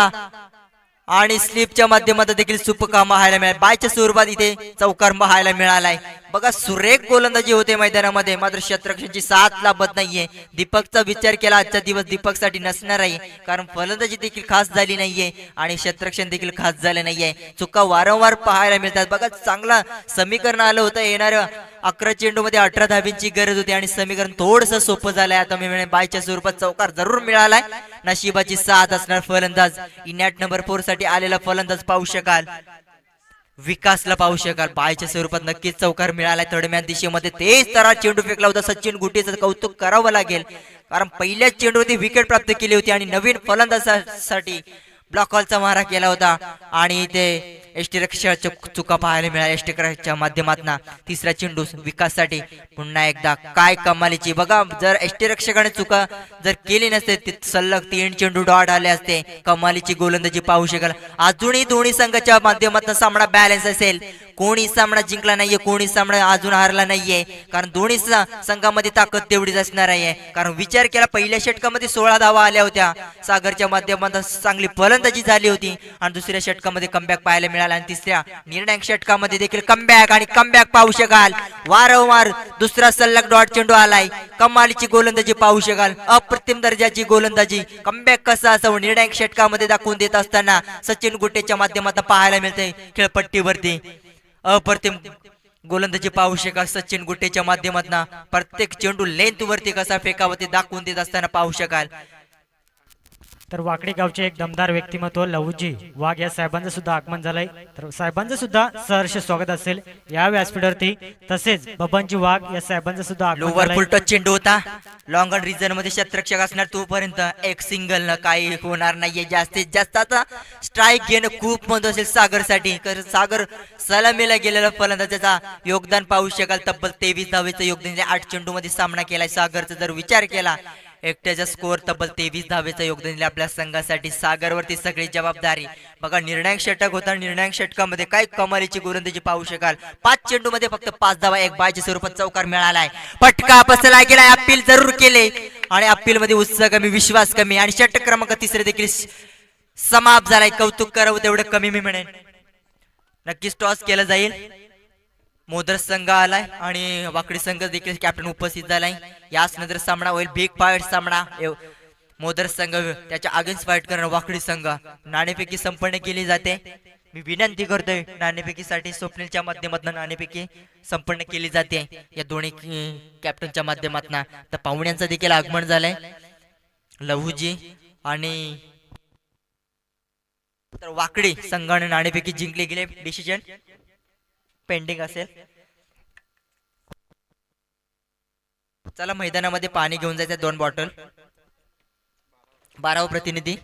आणि स्लिपच्या माध्यमातून देखील सुपकाम पाहायला मिळाला. बायच्या स्वरूपात इथे चौकार पाहायला मिळालाय. बघा सुरेख गोलंदाजी होते मैदानामध्ये, मात्र क्षेत्ररक्षणाची साथ लाभत नाहीये. दीपकचा विचार केला आजचा दिवस दीपकसाठी नसणार आहे, कारण फलंदाजी देखील खास झाली नाहीये आणि क्षेत्ररक्षण देखील खास झाले नाहीये. चुका वारंवार पाहायला मिळतात. बघा चांगला समीकरण आलं होतं, येणाऱ्या 11 चेंडू मध्ये 18 धाबींची गरज होती आणि समीकरण थोडस सोपं झालंय. आता मी म्हणेन बायच्या स्वरूपात चौकार जरूर मिळालाय. नशिबाची साथ असणार फलंदाज. इनॅट नंबर 4 साठी आलेला फलंदाज पाहू शकाल, विकासला पाहू शकाल. बायच्या स्वरूपात नक्कीच चौकार मिळालाय. तडम्यान दिशेमध्ये तेच तरा चेंडू फेकला होता. सचिन गुटेचं कौतुक करावं लागेल, कारण पहिल्याच चेंडूवरती विकेट प्राप्त केली होती आणि नवीन फलंदाजासाठी ब्लॉक हॉलचा मारा केला होता. आणि इथे यष्टीरक्षकाच्या चुका पाहायला मिळाल्या. यष्टीरक्षकाच्या माध्यमातून तिसरा चेंडू विकाससाठी पुन्हा एकदा काय कमालीची. बघा जर यष्टीरक्षकाने चुका जर केली नसते, सलग 3 चेंडू डॉट आले असते. कमालीची गोलंदाजी पाहू शकाल. अजूनही दोन्ही संघाच्या माध्यमातून सामना बॅलन्स असेल. कोणी सामना जिंकला नाहीये, कोणी सामना अजून हारला नाहीये, कारण दोन्ही संघामध्ये ताकद तेवढीच असणार आहे. कारण विचार केला पहिल्या षटकामध्ये 16 धावा आल्या होत्या. सागरच्या माध्यमातून चांगली फलंदाजी झाली होती आणि दुसऱ्या षटकामध्ये कमबॅक पाहायला मिळाला आणि तिसऱ्या निर्णायक षटकामध्ये देखील कमबॅक आणि कमबॅक पाहू शकाल. वारंवार दुसरा सलग डॉट चेंडू आलाय. कमालीची गोलंदाजी पाहू शकाल. अप्रतिम दर्जाची गोलंदाजी. कमबॅक कसा असावं निर्णायक षटकामध्ये दाखवून देत असताना सचिन गुटेच्या माध्यमातून पाहायला मिळते. खेळपट्टीवरती अप्रतिम गोलंदाजी पाहू शकाल. सचिन गुटेच्या माध्यमातून प्रत्येक चेंडू लेंथ वरती कसा फेकावं ते दाखवून देत असताना पाहू शकाल. तर वाकडी गावचे एक दमदार व्यक्तिमत्व लहुजी वाघ या साहेबांचं सुद्धा आगमन झालंय. तर साहेबांचं सुद्धा सहर्ष स्वागत असेल या व्यासपीठावरती. तसेच बबनजी वाघ या साहेबांचं सुद्धा आगमन लोवर झालंय. फुल टच चेंडू होता. लॉंग ऑन रिजन मध्ये क्षेत्ररक्षक असणार तोपर्यंत एक सिंगल न काही होणार नाहीये. जास्तीत जास्त आता स्ट्राईक घेणं खूप महत्त्वाचं असेल सागरसाठी. सागर सलामीला गेलेला फलंदाजाचा योगदान पाहू शकाल. तब्बल 23 धावेचं योगदान 8 चेंडू मध्ये सामना केलाय सागरचा. जर विचार केला एकट्याचा स्कोअर तब्बल 23 धावेचं योगदान दिले आपल्या संघासाठी. सागरवरती सगळी जबाबदारी. बघा निर्णायक षटक होता. निर्णायक षटकामध्ये काय कमालीची गोलंदाजी पाहू शकाल. 5 चेंडू मध्ये फक्त 5 धावा, एक बायच्या स्वरूपात चौकार मिळालाय. फटका बसला गेलाय. अपील जरूर केले आणि अपील मध्ये उत्साह कमी, विश्वास कमी आणि षटक क्रमांक 3 देखील समाप्त झालाय. कौतुक करावं तेवढं कमी मी म्हणेन. नक्कीच टॉस केलं जाईल. मोदर संघ आलाय आणि वाकडी संघ देखील कॅप्टन उपस्थित झालाय. याच नंतर सामना होईल बिग फाईट सामना. मोदर संघ त्याच्या अगेन्स्ट फाईट करणार वाकडी संघ. नाणेफेकी संपन्न केली जाते. मी विनंती करतोय नाणेफेकीसाठी स्वप्नीलच्या माध्यमातून नाणेफेकी संपन्न केली जाते या दोन्ही कॅप्टनच्या माध्यमातून. तर पाहुण्यांचं देखील आगमन झालंय. लहुजी आणि तर वाकडी संघाने नाणेफेकी जिंकली गेले. डिसिजन पेंडिंग असेल. चला मैदानामध्ये पाणी घेऊन जायचं 2 बॉटल. 12वा प्रतिनिधी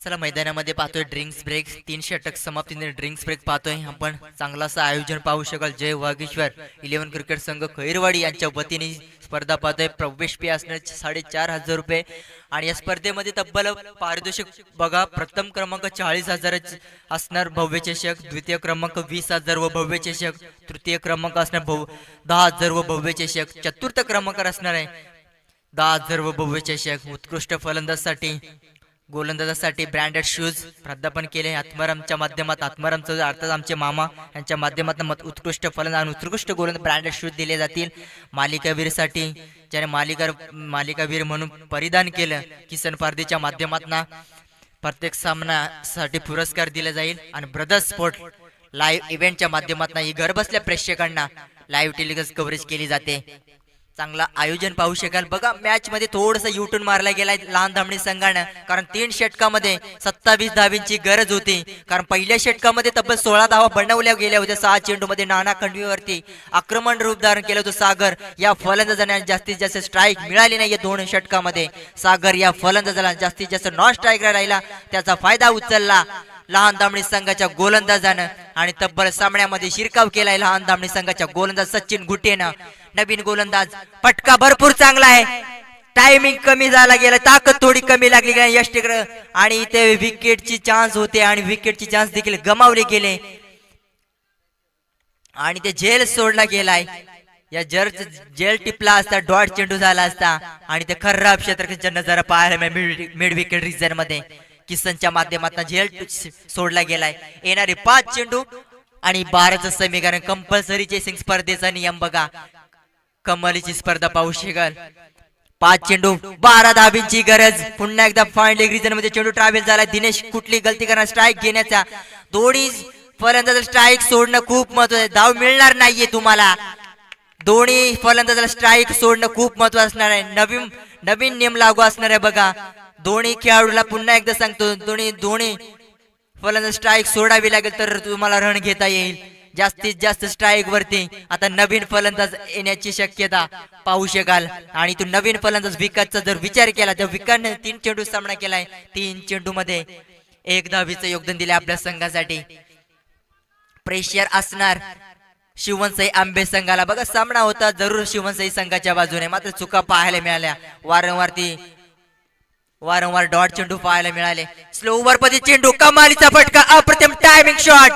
चला मैदानामध्ये पाहतोय ड्रिंक्स ब्रेक. 3 षटक समाप्तीने ड्रिंक्स ब्रेक पाहतोय आपण. चांगला असं आयोजन पाहू शकाल. जय वागेश्वर 11 क्रिकेट संघ खैरवाडी यांच्या वतीने स्पर्धा पाहतोय. प्रवेश फी असणार 4,500 रुपये आणि या स्पर्धेमध्ये तब्बल पारितोषिक बघा. प्रथम क्रमांक 40,000 असणार भव्य चषक. द्वितीय क्रमांक 20,000 व भव्य चषक. तृतीय क्रमांक असणार 10,000 व भव्य चषक. चतुर्थ क्रमांक असणार आहे 10,000 व भव्य चषक. उत्कृष्ट फलंदाजासाठी गोलंदाजासाठी ब्रँडेड शूज प्राध्यापन केले आत्मारामच्या माध्यमात. आत्मारामचं अर्थात आमचे मामा यांच्या माध्यमातून उत्कृष्ट फलंदाज आणि उत्कृष्ट गोलंदाज ब्रँडेड शूज दिले जातील. मालिकावीरसाठी ज्याने मालिकावीर म्हणून परिधान केलं किसन पारदीच्या माध्यमातून प्रत्येक सामन्यासाठी पुरस्कार दिला जाईल. आणि ब्रदर्स स्पोर्ट लाईव्ह इव्हेंटच्या माध्यमातून ही घरबसल्या प्रेक्षकांना लाईव्ह टेलिकास्ट कव्हरेज केली जाते. चांगला आयोजन पाहू शकाल बघा. मॅच मध्ये थोडस युटर्न मारला गेलाय लहान धामणी संघानं, कारण 3 षटकामध्ये 27 धावींची गरज होती. कारण पहिल्या षटकामध्ये तब्बल 16 धावा बनवल्या गेल्या होत्या. 6 चेंडूमध्ये नाना खंडवीवरती आक्रमण रूप धारण केलं होतं सागर. या फलंदाजांना जास्तीत जास्त स्ट्राईक मिळाली नाही 2 षटकामध्ये. सागर या फलंदाजाला जास्तीत जास्त नॉन स्ट्राईक राहिला, त्याचा फायदा उचलला लहान धामणी संघाच्या गोलंदाजानं आणि तब्बल सामन्यामध्ये शिरकाव केलाय लहान धामणी संघाच्या गोलंदाज सचिन गुटेनं. नवीन गोलंदाज, फटका भरपूर चांगला आहे, टायमिंग कमी झाला गेला, ताकद थोडी कमी लागली गेली यष्टीकडे आणि इथे विकेटची चान्स होते आणि विकेटची चान्स देखील गमावले गेले आणि ते झेल सोडला गेलाय. या जेल टिपला असता डॉट चेंडू झाला असता आणि ते खराब क्षेत्ररक्षणाचा नजारा पाहायला मिड विकेट रिजन मध्ये किसनच्या माध्यमातून झेल सोडला गेलाय. येणारे 5 चेंडू आणि 12चं समीकरण. कंपल्सरी चेसिंग स्पर्धेचा नियम बघा, कमालीची स्पर्धा पाहू शकाल. 5 चेंडू 12 धाबींची गरज. पुन्हा एकदा फाईन लेग रिजन मध्ये चेंडू ट्रॅव्हल झाला. दिनेश कुठली गलती करणार, स्ट्राईक घेण्याचा. दोन्ही फलंदाज स्ट्राईक सोडणं खूप महत्वाचं, धाव मिळणार नाहीये तुम्हाला. दोन्ही फलंदाजाला स्ट्राईक सोडणं खूप महत्वाचं असणार आहे. नवीन नियम लागू असणार आहे बघा. दोन्ही खेळाडूला पुन्हा एकदा सांगतो, दोन्ही फलंदाज स्ट्राईक सोडावी लागेल तर तुम्हाला रन घेता येईल. जास्तीत जास्त स्ट्राईक वरती आता नवीन फलंदाज येण्याची शक्यता पाहू शकाल. आणि तो नवीन फलंदाज विकासचा जर विचार केला तर विकासने 3 चेंडू सामना केलाय. 3 चेंडू मध्ये 1 धावीचं योगदान दिले आपल्या संघासाठी. प्रेशर असणार शिवनसाई आंबे संघाला बघा. सामना होता जरूर शिवनसाई संघाच्या बाजूने, मात्र चुका पाहायला मिळाल्या. वारंवार डॉट चेंडू पाहायला मिळाले. स्लो ओव्हर मध्ये चेंडू, कमालीचा फटका, अप्रतिम टायमिंग शॉट,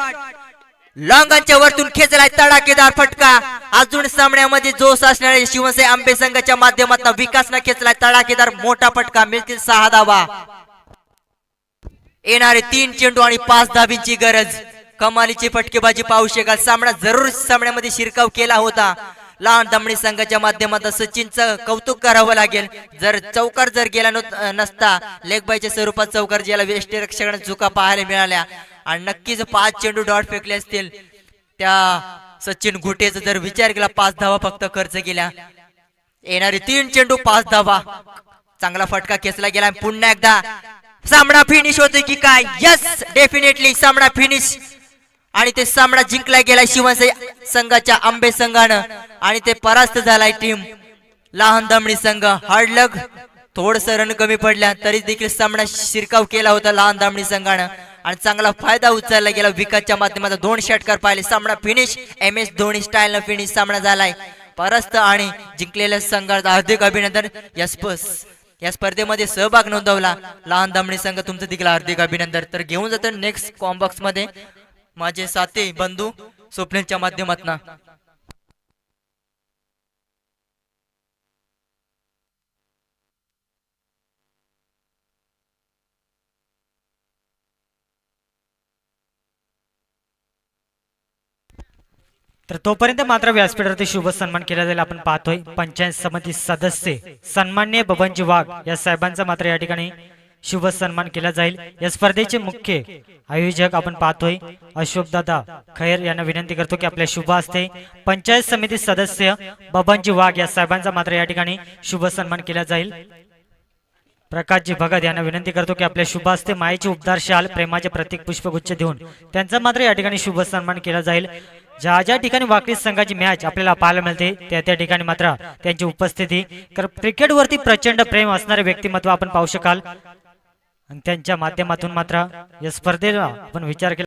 लॉंगांच्या वरतून खेचलाय तडाखेदार फटका. अजून सामन्यामध्ये जोश असणाऱ्या शिवनसाई आंबे संघाच्या माध्यमातून विकासनं खेचलाय तडाखेदार मोठा फटका. मिळतील 6 धावा. येणारे 3 चेंडू आणि 5 धाबींची गरज. कमालीची फटकेबाजी पाहू शकाल. सामन्यामध्ये शिरकाव केला होता लहान धामणी संघाच्या माध्यमातून. सचिनचं कौतुक करावं लागेल. जर चौकार जर गेला नसता, लेग बायच्या स्वरूपात चौकार ज्याला यष्टीरक्षकांना चुका पाहायला मिळाल्या आणि नक्कीच 5 चेंडू डॉट फेकले असतील. त्या सचिन घुटेचा जर विचार केला 5 धावा फक्त खर्च केल्या. येणारे 3 चेंडू 5 धावा. चांगला फटका खेचला गेला. पुन्हा एकदा सामना फिनिश होतोय की काय? यस, डेफिनेटली सामना फिनिश आणि ते सामना जिंकला गेला शिवसाई संघाच्या आंबे संघानं आणि ते परास्त झालाय टीम लहान धामणी संघ. हार्डलक थोडस रन कमी पडल्या तरी देखील सामना शिरकाव केला होता लहान धामणी संघानं आणि चांगला फायदा उचलला गेला विकासच्या माध्यमातून. 2 षटकार पाहिले. सामना फिनिश MS धोनी स्टाईल न फिनिश सामना झालाय. परास्त आणि जिंकलेल्या संघाला हार्दिक अभिनंदन. या स्पर्धेमध्ये सहभाग नोंदवला लहान धामणी संघ, तुमचं देखील हार्दिक अभिनंदन. तर घेऊन जातो नेक्स्ट कॉम्बॉक्स मध्ये माझे साथी बंधू स्वप्नेलच्या माध्यमातून. तर तोपर्यंत मात्र व्यासपीठावरती शुभ सन्मान केला जाईल. आपण पाहतोय पंचायत समिती सदस्य सन्माननीय बबनजी वाघ या साहेबांचा मात्र या ठिकाणी शुभ सन्मान केला जाईल. या स्पर्धेचे मुख्य आयोजक आपण पाहतोय अशोकदादा खैर यांना विनंती करतो की आपल्या शुभ हस्ते पंचायत समिती सदस्य बबनजी वाघ या साहेबांचा मात्र या ठिकाणी शुभ सन्मान केला जाईल. प्रकाशजी भगत यांना विनंती करतो की आपल्या शुभ हस्ते मायेची उपदार शाल प्रेमाचे प्रतीक पुष्पगुच्छ देऊन त्यांचा मात्र या ठिकाणी शुभ सन्मान केला जाईल. ज्या ठिकाणी वाकडी संघाची मॅच आपल्याला पाहायला मिळते त्या ठिकाणी मात्र त्यांची उपस्थिती, क्रिकेटवरती प्रचंड प्रेम असणारे व्यक्तिमत्व आपण पाहू शकाल आणि त्यांच्या माध्यमातून मात्र या स्पर्धेला आपण विचार केला